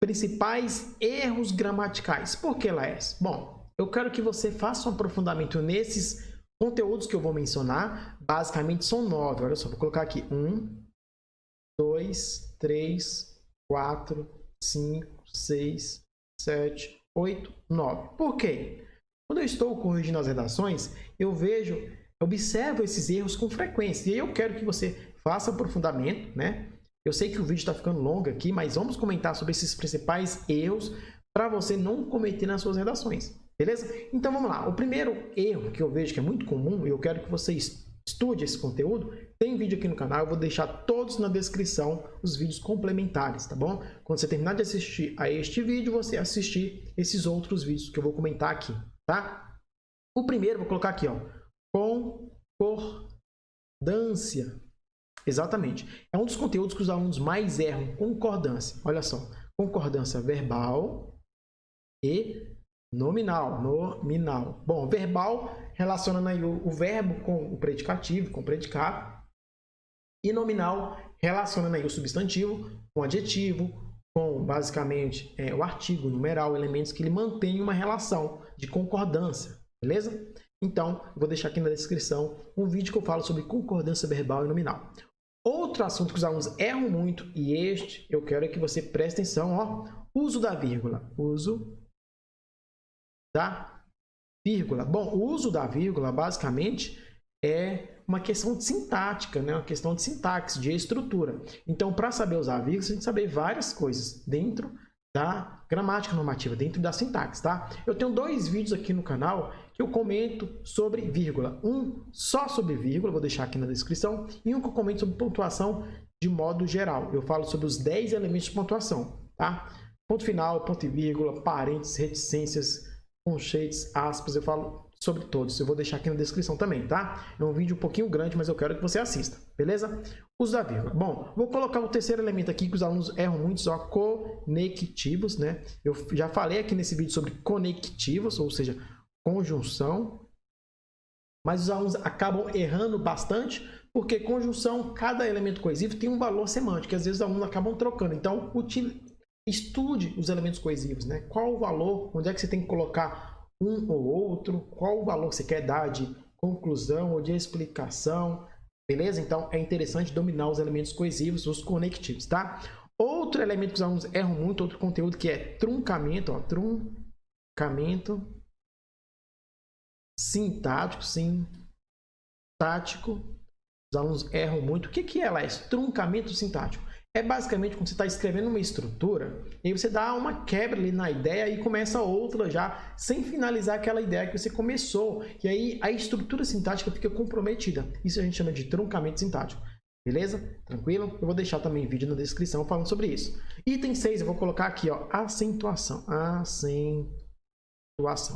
principais erros gramaticais. Por que, Laércio? Bom, eu quero que você faça um aprofundamento nesses conteúdos que eu vou mencionar. Basicamente são 9. Olha só, vou colocar aqui 1, 2, 3, 4, 5, 6, 7, 8, 9. Por quê? Quando eu estou corrigindo as redações, eu observo esses erros com frequência. E aí eu quero que você faça aprofundamento, né? Eu sei que o vídeo está ficando longo aqui, mas vamos comentar sobre esses principais erros para você não cometer nas suas redações, beleza? Então vamos lá. O primeiro erro que eu vejo que é muito comum, e eu quero que você estude esse conteúdo, tem vídeo aqui no canal, eu vou deixar todos na descrição, os vídeos complementares, tá bom? Quando você terminar de assistir a este vídeo, você assistir esses outros vídeos que eu vou comentar aqui, tá? O primeiro, vou colocar aqui, ó, concordância. Exatamente. É um dos conteúdos que os alunos mais erram, concordância. Olha só, concordância verbal e nominal. Bom, verbal relacionando aí o verbo com o predicativo, com o predicado. E nominal relacionando aí o substantivo com o adjetivo, com basicamente o artigo, o numeral, elementos que ele mantém uma relação de concordância, beleza? Então, eu vou deixar aqui na descrição um vídeo que eu falo sobre concordância verbal e nominal. Outro assunto que os alunos erram muito, e este eu quero que você preste atenção, ó, uso da vírgula. Uso da vírgula. Bom, o uso da vírgula basicamente é uma questão de sintática, né? Uma questão de sintaxe, de estrutura. Então, para saber usar vírgula, você tem que saber várias coisas dentro da gramática normativa, dentro da sintaxe, tá? Eu tenho 2 vídeos aqui no canal que eu comento sobre vírgula. Um só sobre vírgula, vou deixar aqui na descrição, e um que eu comento sobre pontuação de modo geral. Eu falo sobre os 10 elementos de pontuação, tá? Ponto final, ponto e vírgula, parênteses, reticências, conchetes, aspas, eu falo sobre todos. Eu vou deixar aqui na descrição também, tá? É um vídeo um pouquinho grande, mas eu quero que você assista, beleza? Uso da vírgula. Bom, vou colocar o terceiro elemento aqui que os alunos erram muito, só conectivos, né? Eu já falei aqui nesse vídeo sobre conectivos, ou seja, conjunção, mas os alunos acabam errando bastante, porque conjunção, cada elemento coesivo tem um valor semântico, que às vezes os alunos acabam trocando. Então, estude os elementos coesivos, né? Qual o valor, onde é que você tem que colocar um ou outro, qual o valor que você quer dar de conclusão ou de explicação, beleza? Então, é interessante dominar os elementos coesivos, os conectivos, tá? Outro elemento que os alunos erram muito, outro conteúdo que é truncamento, ó, truncamento sintático, os alunos erram muito. O que é lá? Esse truncamento sintático é basicamente quando você está escrevendo uma estrutura e você dá uma quebra ali na ideia e começa outra já sem finalizar aquela ideia que você começou, e aí a estrutura sintática fica comprometida. Isso a gente chama de truncamento sintático, beleza? Tranquilo? Eu vou deixar também vídeo na descrição falando sobre isso. Item 6, eu vou colocar aqui, ó, acentuação.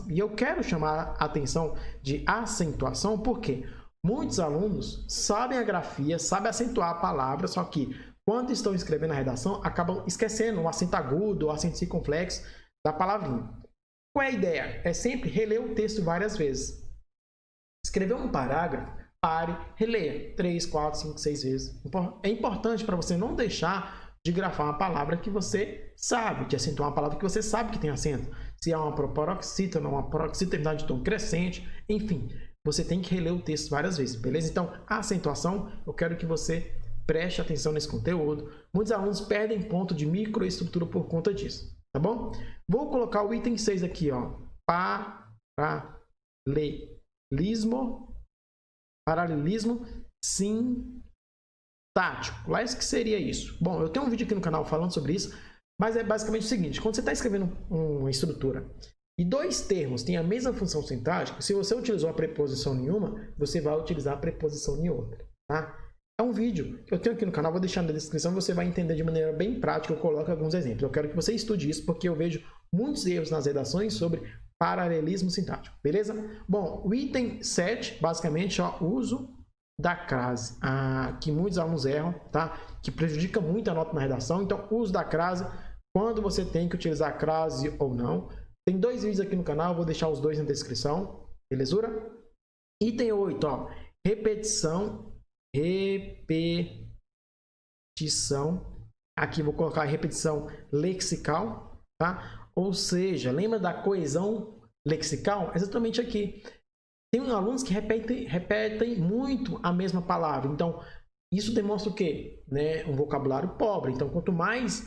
E eu quero chamar a atenção de acentuação porque muitos alunos sabem a grafia, sabem acentuar a palavra, só que quando estão escrevendo a redação, acabam esquecendo o acento agudo, o acento circunflexo da palavrinha. Qual é a ideia? É sempre reler o texto várias vezes. Escrever um parágrafo, pare, releia 3, 4, 5, 6 vezes. É importante para você não deixar de grafar uma palavra que você sabe, de acentuar uma palavra que você sabe que tem acento. Se é uma paroxítona, uma paroxítona de tom crescente, enfim, você tem que reler o texto várias vezes, beleza? Então, a acentuação, eu quero que você preste atenção nesse conteúdo. Muitos alunos perdem ponto de microestrutura por conta disso, tá bom? Vou colocar o item 6 aqui, ó. Paralelismo sintático. Lá, que seria isso? Bom, eu tenho um vídeo aqui no canal falando sobre isso, mas é basicamente o seguinte: quando você está escrevendo uma estrutura e 2 termos têm a mesma função sintática, se você utilizou a preposição em uma, você vai utilizar a preposição em outra, tá? É um vídeo que eu tenho aqui no canal, vou deixar na descrição, você vai entender de maneira bem prática, eu coloco alguns exemplos. Eu quero que você estude isso, porque eu vejo muitos erros nas redações sobre paralelismo sintático, beleza? Bom, o item 7, basicamente, ó, uso da crase, que muitos alunos erram, tá? Que prejudica muito a nota na redação. Então, uso da crase, quando você tem que utilizar a crase ou não. Tem 2 vídeos aqui no canal, vou deixar os 2 na descrição, belezura? Item 8, ó, repetição repetição. Aqui vou colocar repetição lexical, tá? Ou seja, lembra da coesão lexical? Exatamente aqui. Tem alunos que repetem muito a mesma palavra. Então, isso demonstra o quê? Né? Um vocabulário pobre. Então, quanto mais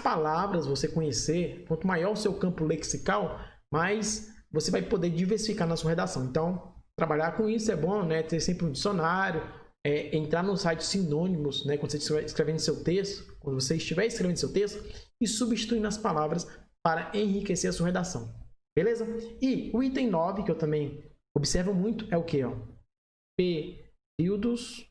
palavras você conhecer, quanto maior o seu campo lexical, mais você vai poder diversificar na sua redação. Então, trabalhar com isso é bom, né? Ter sempre um dicionário, entrar no site sinônimos, né? Quando você estiver escrevendo seu texto, e substituir as palavras para enriquecer a sua redação. Beleza? E o item 9, que eu também observo muito, é o que? Períodos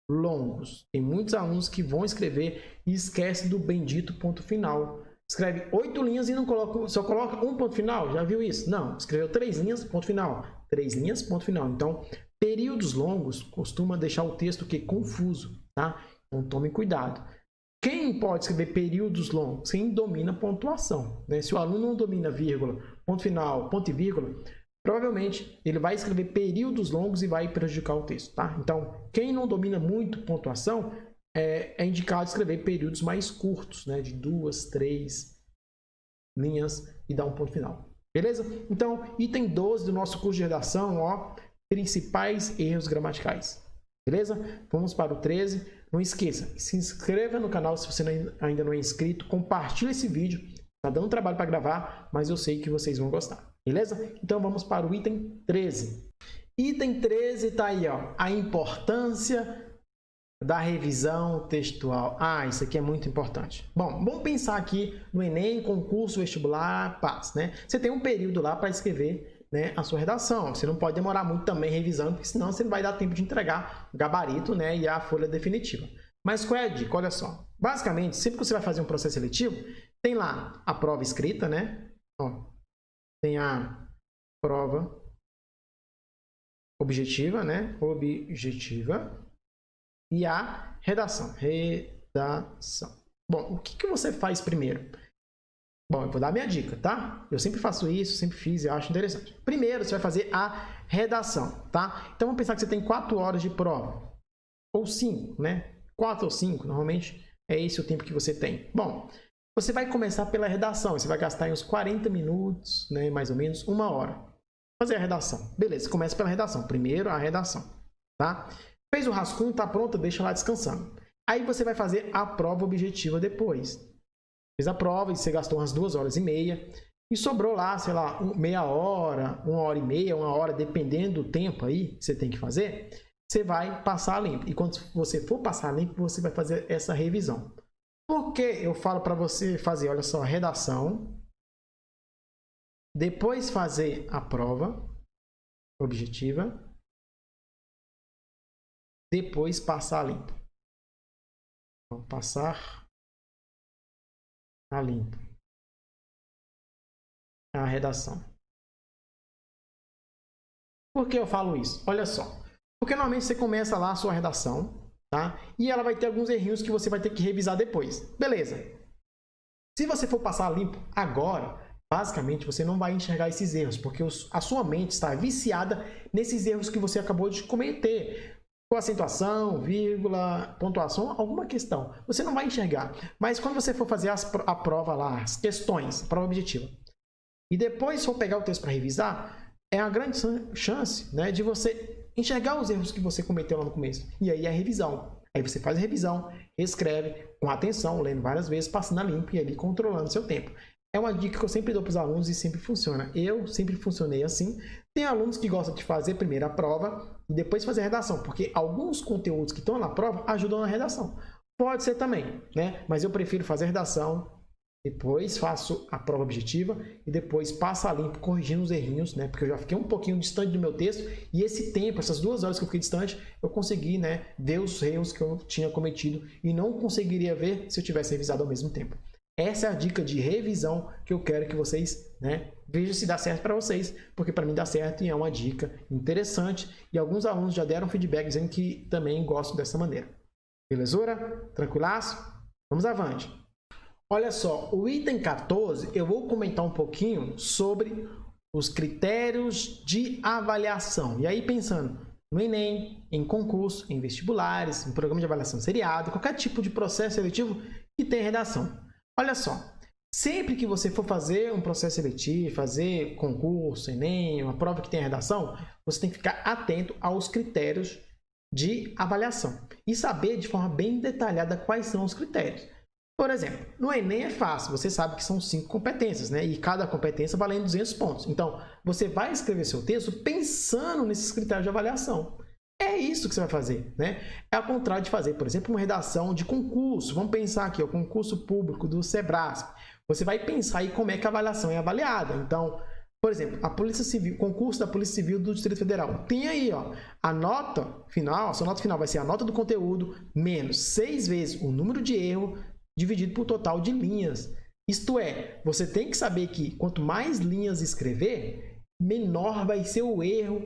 longos. Tem muitos alunos que vão escrever e esquecem do bendito ponto final. Escreve 8 linhas e não coloca, só coloca um ponto final. Já viu isso? Não. Escreveu 3 linhas, ponto final. 3 linhas, ponto final. Então, períodos longos costuma deixar o texto confuso, tá? Então, tome cuidado. Quem pode escrever períodos longos? Quem domina pontuação, né? Se o aluno não domina vírgula, ponto final, ponto e vírgula, provavelmente ele vai escrever períodos longos e vai prejudicar o texto, tá? Então, quem não domina muito pontuação, é indicado escrever períodos mais curtos, né? De 2, 3 linhas e dar um ponto final. Beleza? Então, item 12 do nosso curso de redação, principais erros gramaticais. Beleza? Vamos para o 13. Não esqueça, se inscreva no canal se você ainda não é inscrito, compartilhe esse vídeo, tá dando trabalho para gravar, mas eu sei que vocês vão gostar, beleza? Então vamos para o item 13. Item 13 está aí, a importância da revisão textual. Isso aqui é muito importante. Bom, vamos pensar aqui no Enem, concurso, vestibular, PAS, né? Você tem um período lá para escrever, né, a sua redação. Você não pode demorar muito também revisando, porque senão você não vai dar tempo de entregar o gabarito, né, e a folha definitiva. Mas qual é a dica? Olha só. Basicamente, sempre que você vai fazer um processo seletivo, tem lá a prova escrita, né? Tem a prova objetiva, né? Objetiva. E a redação. Bom, o que você faz primeiro? Bom, eu vou dar a minha dica, tá? Eu sempre faço isso, sempre fiz e acho interessante. Primeiro, você vai fazer a redação, tá? Então, vamos pensar que você tem 4 horas de prova. Ou 5, né? 4 ou 5, normalmente é esse o tempo que você tem. Bom, você vai começar pela redação. Você vai gastar aí uns 40 minutos, né? Mais ou menos, 1 hora. Fazer a redação. Beleza, começa pela redação. Primeiro, a redação, tá? Fez o rascunho, tá pronto, deixa lá descansando. Aí você vai fazer a prova objetiva depois. Fez a prova e você gastou umas 2 horas e meia e sobrou lá, sei lá, meia hora, 1 hora e meia, 1 hora, dependendo do tempo aí que você tem que fazer, você vai passar limpo. E quando você for passar limpo, você vai fazer essa revisão. Por que eu falo para você fazer, olha só, redação, depois fazer a prova objetiva, depois passar limpo? Vamos passar a limpo a redação. Por que eu falo isso? Olha só. Porque normalmente você começa lá a sua redação, tá? E ela vai ter alguns errinhos que você vai ter que revisar depois. Beleza. Se você for passar limpo agora, basicamente você não vai enxergar esses erros, porque a sua mente está viciada nesses erros que você acabou de cometer. Com acentuação, vírgula, pontuação, alguma questão. Você não vai enxergar. Mas quando você for fazer a prova lá, as questões, a prova objetiva, e depois for pegar o texto para revisar, é a grande chance, né, de você enxergar os erros que você cometeu lá no começo. E aí é a revisão. Aí você faz a revisão, escreve com atenção, lendo várias vezes, passando a limpo e ali controlando seu tempo. É uma dica que eu sempre dou para os alunos e sempre funciona. Eu sempre funcionei assim. Tem alunos que gostam de fazer primeiro a prova e depois fazer a redação, porque alguns conteúdos que estão na prova ajudam na redação. Pode ser também, né? Mas eu prefiro fazer a redação, depois faço a prova objetiva e depois passo a limpo corrigindo os errinhos, né? Porque eu já fiquei um pouquinho distante do meu texto e esse tempo, essas 2 horas que eu fiquei distante, eu consegui, né, ver os erros que eu tinha cometido e não conseguiria ver se eu tivesse revisado ao mesmo tempo. Essa é a dica de revisão que eu quero que vocês, né, vejam se dá certo para vocês, porque para mim dá certo e é uma dica interessante. E alguns alunos já deram feedback dizendo que também gostam dessa maneira. Belezura? Tranquilaço? Vamos avante. Olha só, o item 14, eu vou comentar um pouquinho sobre os critérios de avaliação. E aí pensando, no Enem, em concurso, em vestibulares, em programa de avaliação seriado, qualquer tipo de processo seletivo que tenha redação. Olha só, sempre que você for fazer um processo seletivo, fazer concurso, Enem, uma prova que tenha redação, você tem que ficar atento aos critérios de avaliação e saber de forma bem detalhada quais são os critérios. Por exemplo, no Enem é fácil, você sabe que são 5 competências, né? E cada competência valendo 200 pontos. Então, você vai escrever seu texto pensando nesses critérios de avaliação. É isso que você vai fazer, né? É ao contrário de fazer, por exemplo, uma redação de concurso. Vamos pensar aqui, o concurso público do Sebrasp. Você vai pensar aí como é que a avaliação é avaliada. Então, por exemplo, a Polícia Civil, concurso da Polícia Civil do Distrito Federal. Tem aí, ó, a nota final, a sua nota final vai ser a nota do conteúdo menos 6 vezes o número de erro dividido por total de linhas. Isto é, você tem que saber que quanto mais linhas escrever, menor vai ser o erro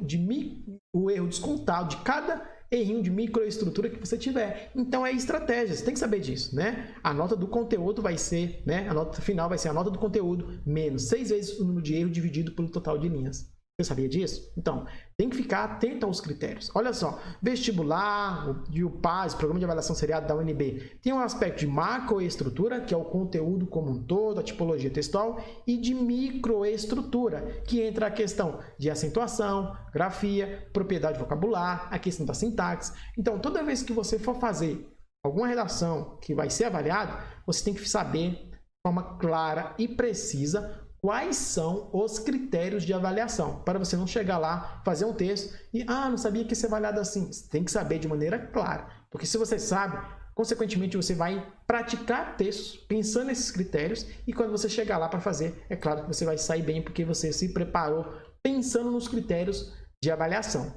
descontado de cada errinho de microestrutura que você tiver. Então é estratégia, você tem que saber disso, né? A nota do conteúdo vai ser, né? A nota final vai ser a nota do conteúdo menos 6 vezes o número de erro dividido pelo total de linhas. Você sabia disso? Então, tem que ficar atento aos critérios. Olha só, vestibular e o PAS, Programa de Avaliação Seriado da UNB, tem um aspecto de macroestrutura, que é o conteúdo como um todo, a tipologia textual, e de microestrutura, que entra a questão de acentuação, grafia, propriedade vocabular, a questão da sintaxe. Então, toda vez que você for fazer alguma redação que vai ser avaliada, você tem que saber de forma clara e precisa quais são os critérios de avaliação, para você não chegar lá, fazer um texto e, não sabia que ia ser avaliado assim. Você tem que saber de maneira clara, porque se você sabe, consequentemente você vai praticar textos pensando nesses critérios e quando você chegar lá para fazer, é claro que você vai sair bem porque você se preparou pensando nos critérios de avaliação.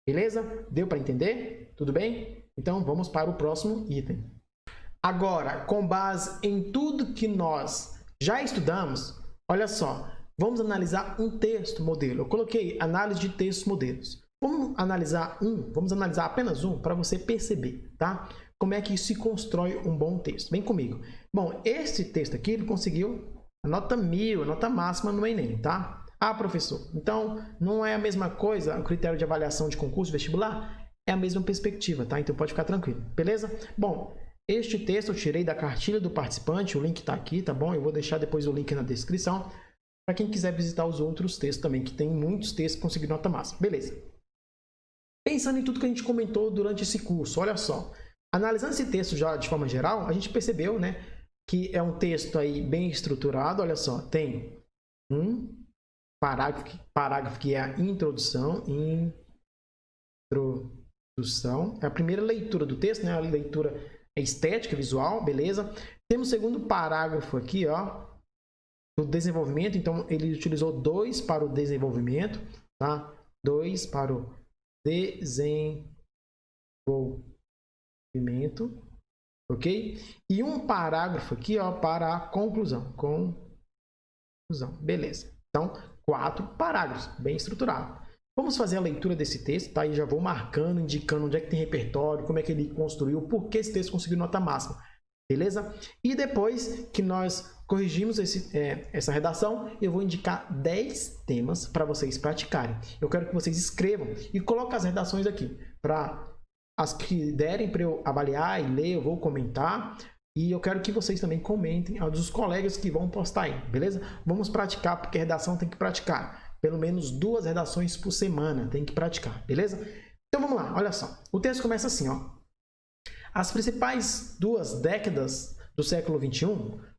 Beleza? Deu para entender? Tudo bem? Então vamos para o próximo item. Agora, com base em tudo que nós já estudamos, olha só, vamos analisar um texto modelo. Eu coloquei análise de textos modelos. Vamos analisar apenas um para você perceber, tá? Como é que se constrói um bom texto. Vem comigo. Bom, esse texto aqui ele conseguiu a nota 1000, a nota máxima no Enem, tá? Professor, então não é a mesma coisa o critério de avaliação de concurso vestibular? É a mesma perspectiva, tá? Então pode ficar tranquilo, beleza? Bom, este texto eu tirei da cartilha do participante, o link está aqui, tá bom? Eu vou deixar depois o link na descrição para quem quiser visitar os outros textos também, que tem muitos textos que conseguiram nota máxima. Beleza. Pensando em tudo que a gente comentou durante esse curso, olha só. Analisando esse texto já de forma geral, a gente percebeu, né, que é um texto aí bem estruturado, olha só. Tem um parágrafo que é a introdução. É a primeira leitura do texto, né? A leitura estética, visual, beleza? Temos o segundo parágrafo aqui, ó, do desenvolvimento. Então, ele utilizou 2 para o desenvolvimento, tá? 2 para o desenvolvimento, ok? E um parágrafo aqui, ó, para a conclusão. Beleza. Então, 4 parágrafos, bem estruturado. Vamos fazer a leitura desse texto, tá? E já vou marcando, indicando onde é que tem repertório, como é que ele construiu, por que esse texto conseguiu nota máxima, beleza? E depois que nós corrigimos essa redação, eu vou indicar 10 temas para vocês praticarem. Eu quero que vocês escrevam e coloquem as redações aqui, para as que derem para eu avaliar e ler, eu vou comentar. E eu quero que vocês também comentem aos dos colegas que vão postar aí, beleza? Vamos praticar, porque redação tem que praticar. Pelo menos 2 redações por semana, tem que praticar, beleza? Então vamos lá, olha só. O texto começa assim, ó. As principais 2 décadas do século XXI,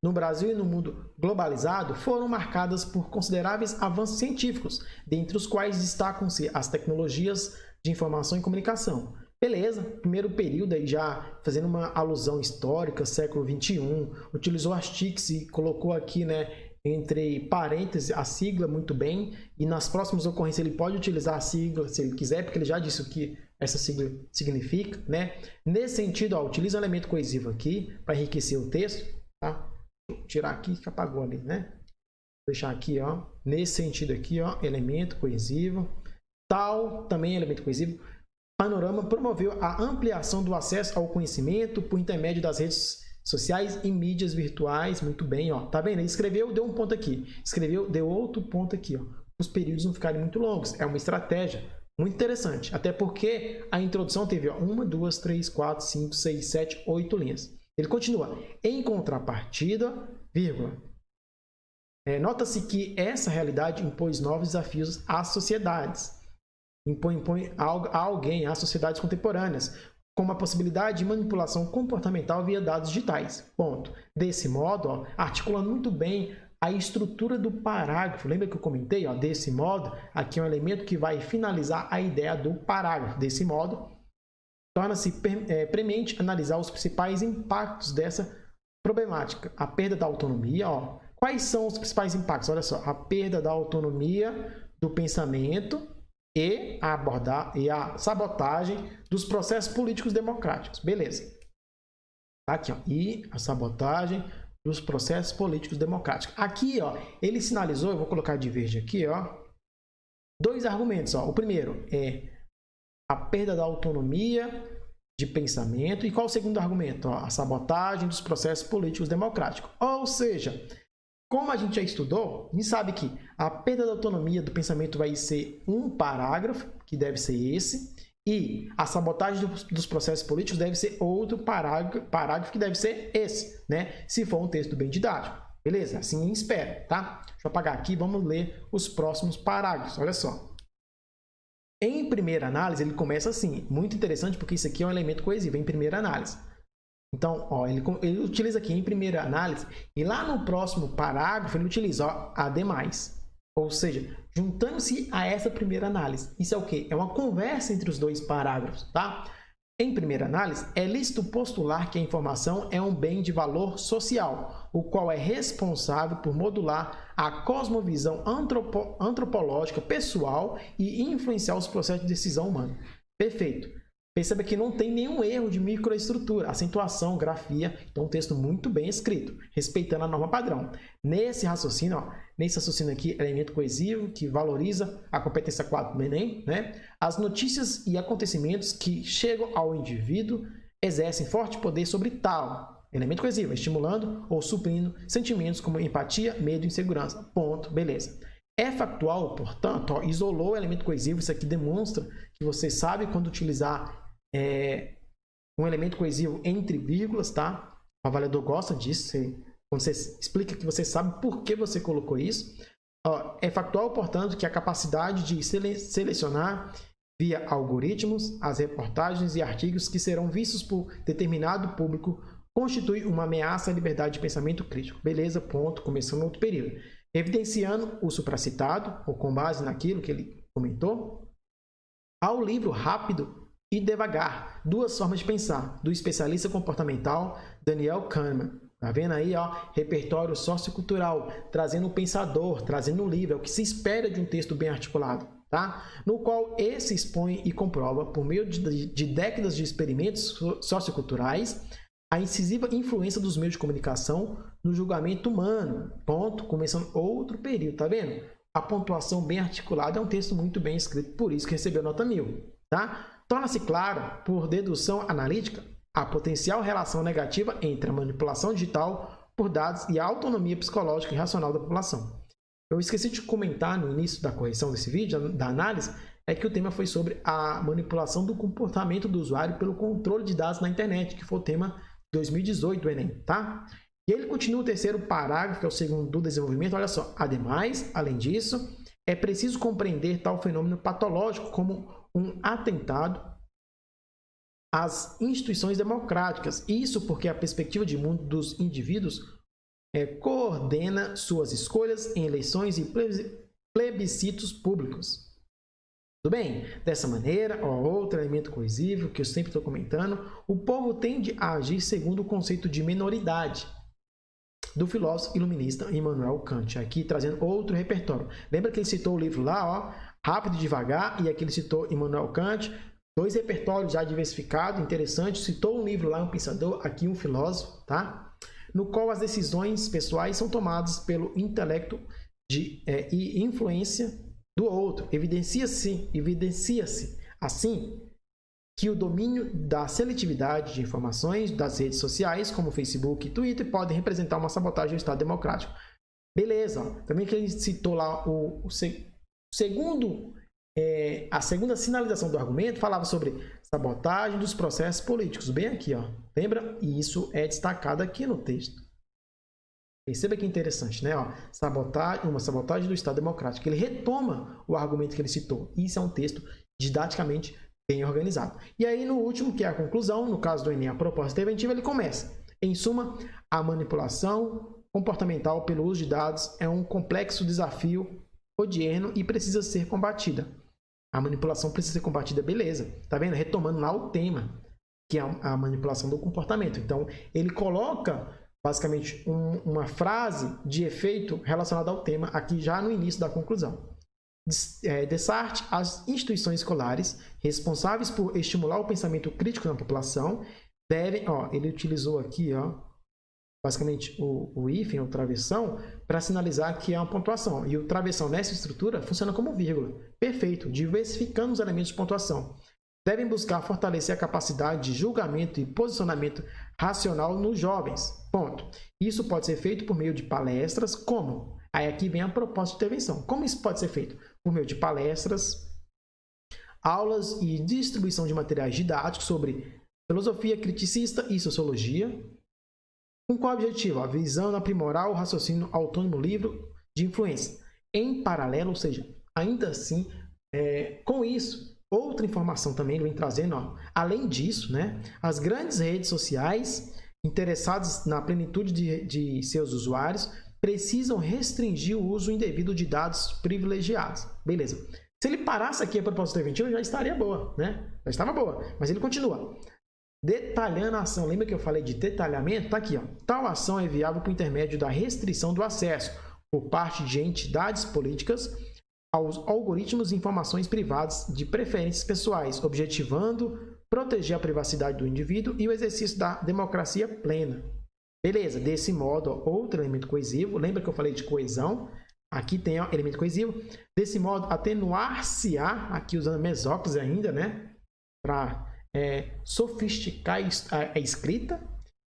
no Brasil e no mundo globalizado, foram marcadas por consideráveis avanços científicos, dentre os quais destacam-se as tecnologias de informação e comunicação. Beleza, primeiro período aí já fazendo uma alusão histórica, século XXI, utilizou as TICs e colocou aqui, né, entre parênteses a sigla muito bem, e nas próximas ocorrências ele pode utilizar a sigla se ele quiser, porque ele já disse o que essa sigla significa, né? Nesse sentido, ó, utiliza um elemento coesivo aqui para enriquecer o texto, tá? Vou tirar aqui que apagou ali, né? Vou deixar aqui, ó, nesse sentido aqui, ó, elemento coesivo, tal, também elemento coesivo. Panorama promoveu a ampliação do acesso ao conhecimento por intermédio das redes sociais e mídias virtuais. Muito bem, ó. Tá vendo? Ele escreveu, deu um ponto aqui. Escreveu, deu outro ponto aqui, ó. Os períodos não ficarem muito longos. É uma estratégia. Muito interessante, até porque a introdução teve 1, 2, 3, 4, 5, 6, 7, 8 linhas. Ele continua, em contrapartida, vírgula. Nota-se que essa realidade impôs novos desafios às sociedades. Impõe a alguém, às sociedades contemporâneas, como a possibilidade de manipulação comportamental via dados digitais. Ponto. Desse modo, articulando muito bem a estrutura do parágrafo. Lembra que eu comentei? Desse modo, aqui é um elemento que vai finalizar a ideia do parágrafo. Desse modo, torna-se premente analisar os principais impactos dessa problemática. A perda da autonomia. Quais são os principais impactos? Olha só, a perda da autonomia do pensamento e a sabotagem dos processos políticos democráticos. Beleza. Aqui, e a sabotagem dos processos políticos democráticos. Aqui, ele sinalizou, eu vou colocar de verde aqui, dois argumentos. O primeiro é a perda da autonomia de pensamento. E qual o segundo argumento? A sabotagem dos processos políticos democráticos. Ou seja, como a gente já estudou, a gente sabe que a perda da autonomia do pensamento vai ser um parágrafo, que deve ser esse, e a sabotagem dos processos políticos deve ser outro parágrafo que deve ser esse, né? Se for um texto bem didático. Beleza? Assim espera, tá? Deixa eu apagar aqui e vamos ler os próximos parágrafos. Olha só. Em primeira análise, ele começa assim. Muito interessante, porque isso aqui é um elemento coesivo, em primeira análise. Então, ele utiliza aqui em primeira análise, e lá no próximo parágrafo ele utiliza ademais. Ou seja, juntando-se a essa primeira análise. Isso é o quê? É uma conversa entre os dois parágrafos, tá? Em primeira análise, é lícito postular que a informação é um bem de valor social, o qual é responsável por modular a cosmovisão antropológica pessoal e influenciar os processos de decisão humana. Perfeito. Perceba que não tem nenhum erro de microestrutura, acentuação, grafia. Então, um texto muito bem escrito, respeitando a norma padrão. Nesse raciocínio aqui, elemento coesivo, que valoriza a competência 4 do Enem, né? As notícias e acontecimentos que chegam ao indivíduo exercem forte poder sobre tal elemento coesivo, estimulando ou suprindo sentimentos como empatia, medo e insegurança. Ponto. Beleza. É factual, portanto, isolou o elemento coesivo. Isso aqui demonstra que você sabe quando utilizar um elemento coesivo entre vírgulas, tá? O avaliador gosta disso. Quando você explica que você sabe por que você colocou isso. É factual, portanto, que a capacidade de selecionar via algoritmos as reportagens e artigos que serão vistos por determinado público constitui uma ameaça à liberdade de pensamento crítico. Beleza, ponto. Começando outro período. Evidenciando o supracitado, ou com base naquilo que ele comentou, ao livro Rápido e Devagar, Duas Formas de Pensar, do especialista comportamental Daniel Kahneman. Tá vendo aí, repertório sociocultural, trazendo o pensador, trazendo o livro, é o que se espera de um texto bem articulado, tá? No qual esse expõe e comprova, por meio de décadas de experimentos socioculturais, a incisiva influência dos meios de comunicação no julgamento humano. Ponto. Começando outro período, tá vendo? A pontuação bem articulada é um texto muito bem escrito, por isso que recebeu nota 1000, tá? Torna-se claro, por dedução analítica, a potencial relação negativa entre a manipulação digital por dados e a autonomia psicológica e racional da população. Eu esqueci de comentar no início da correção desse vídeo, da análise, é que o tema foi sobre a manipulação do comportamento do usuário pelo controle de dados na internet, que foi o tema 2018 do Enem, tá? E ele continua o terceiro parágrafo, que é o segundo do desenvolvimento. Olha só, ademais, além disso, é preciso compreender tal fenômeno patológico como um atentado às instituições democráticas. Isso porque a perspectiva de mundo dos indivíduos coordena suas escolhas em eleições e plebiscitos públicos. Tudo bem? Dessa maneira, outro elemento coesivo que eu sempre estou comentando, o povo tende a agir segundo o conceito de minoridade do filósofo iluminista Immanuel Kant, aqui trazendo outro repertório. Lembra que ele citou o livro lá, Rápido e Devagar, e aqui ele citou Immanuel Kant, dois repertórios já diversificados, interessante, citou um livro lá, um pensador, aqui um filósofo, tá? No qual as decisões pessoais são tomadas pelo intelecto e influência do outro. Evidencia-se assim que o domínio da seletividade de informações das redes sociais, como Facebook e Twitter, podem representar uma sabotagem ao Estado democrático. Beleza. Também que ele citou lá o segundo a segunda sinalização do argumento falava sobre sabotagem dos processos políticos. Bem aqui, ó. Lembra? E isso é destacado aqui no texto. Perceba que interessante, né? Ó, uma sabotagem do Estado Democrático. Ele retoma o argumento que ele citou. Isso é um texto didaticamente bem organizado. E aí, no último, que é a conclusão, no caso do Enem, a proposta interventiva, ele começa. Em suma, a manipulação comportamental pelo uso de dados é um complexo desafio odierno e precisa ser combatida. A manipulação precisa ser combatida, beleza. Tá vendo? Retomando lá o tema, que é a manipulação do comportamento. Então, ele coloca, basicamente, uma frase de efeito relacionada ao tema aqui já no início da conclusão. Dessarte, as instituições escolares responsáveis por estimular o pensamento crítico na população devem, ele utilizou aqui, basicamente o hífen, o travessão, para sinalizar que é uma pontuação. E o travessão nessa estrutura funciona como vírgula. Perfeito, diversificando os elementos de pontuação. Devem buscar fortalecer a capacidade de julgamento e posicionamento racional nos jovens. Ponto. Isso pode ser feito por meio de palestras, como? Aí aqui vem a proposta de intervenção. Como isso pode ser feito? Por meio de palestras, aulas e distribuição de materiais didáticos sobre filosofia criticista e sociologia. Com qual objetivo? Visando aprimorar o raciocínio autônomo livre de influência. Em paralelo, ou seja, ainda assim, com isso, outra informação também ele vem trazendo, além disso, né, as grandes redes sociais interessadas na plenitude de seus usuários precisam restringir o uso indevido de dados privilegiados. Beleza. Se ele parasse aqui a proposta interventiva, já estaria boa, né? Já estava boa. Mas ele continua. Detalhando a ação. Lembra que eu falei de detalhamento? Tá aqui, ó. Tal ação é viável por intermédio da restrição do acesso por parte de entidades políticas aos algoritmos e informações privadas de preferências pessoais, objetivando proteger a privacidade do indivíduo e o exercício da democracia plena. Beleza, desse modo, outro elemento coesivo, lembra que eu falei de coesão? Aqui tem elemento coesivo. Desse modo, atenuar-se-á, aqui usando mesóclise ainda, né? Para sofisticar a escrita,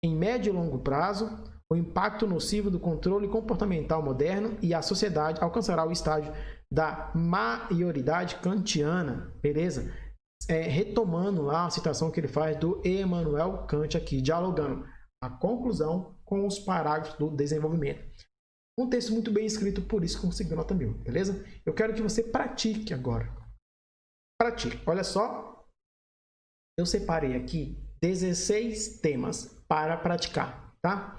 em médio e longo prazo, o impacto nocivo do controle comportamental moderno e a sociedade alcançará o estágio da maioridade kantiana. Beleza? Retomando lá a citação que ele faz do Immanuel Kant aqui, dialogando a conclusão com os parágrafos do desenvolvimento. Um texto muito bem escrito, por isso consegui nota 1000, beleza? Eu quero que você pratique agora. Pratique. Olha só, eu separei aqui 16 temas para praticar, tá?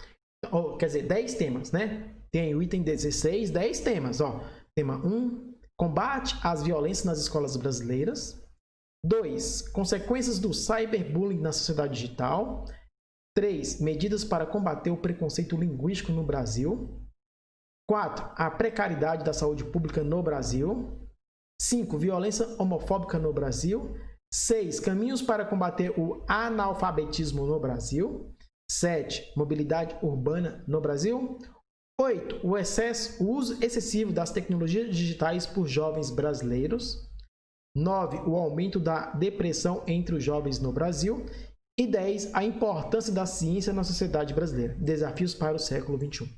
Quer dizer, 10 temas, né? Tem o item 16, 10 temas, ó. Tema 1, combate às violências nas escolas brasileiras. 2, consequências do cyberbullying na sociedade digital. 3, medidas para combater o preconceito linguístico no Brasil. 4, a precariedade da saúde pública no Brasil. 5, violência homofóbica no Brasil. 6, caminhos para combater o analfabetismo no Brasil. 7, mobilidade urbana no Brasil. 8, o uso excessivo das tecnologias digitais por jovens brasileiros. 9, o aumento da depressão entre os jovens no Brasil. E 10, a importância da ciência na sociedade brasileira. Desafios para o século XXI.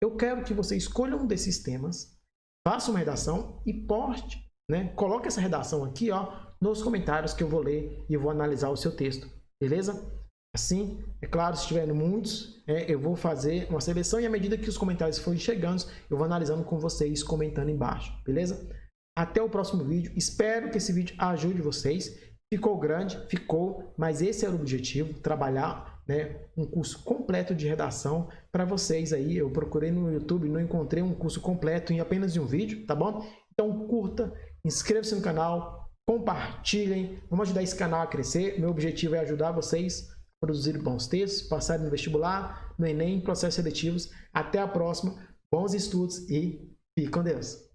Eu quero que você escolha um desses temas, faça uma redação e poste, né? Coloque essa redação aqui, nos comentários que eu vou ler e eu vou analisar o seu texto, beleza? Assim, é claro, se tiverem muitos, eu vou fazer uma seleção e à medida que os comentários forem chegando, eu vou analisando com vocês, comentando embaixo, beleza? Até o próximo vídeo. Espero que esse vídeo ajude vocês. Ficou grande? Ficou, mas esse era o objetivo, trabalhar, né, um curso completo de redação para vocês aí. Eu procurei no YouTube, não encontrei um curso completo em apenas um vídeo, tá bom? Então curta, inscreva-se no canal, compartilhem, vamos ajudar esse canal a crescer. Meu objetivo é ajudar vocês a produzir bons textos, passarem no vestibular, no Enem, processos seletivos. Até a próxima, bons estudos e fique com Deus!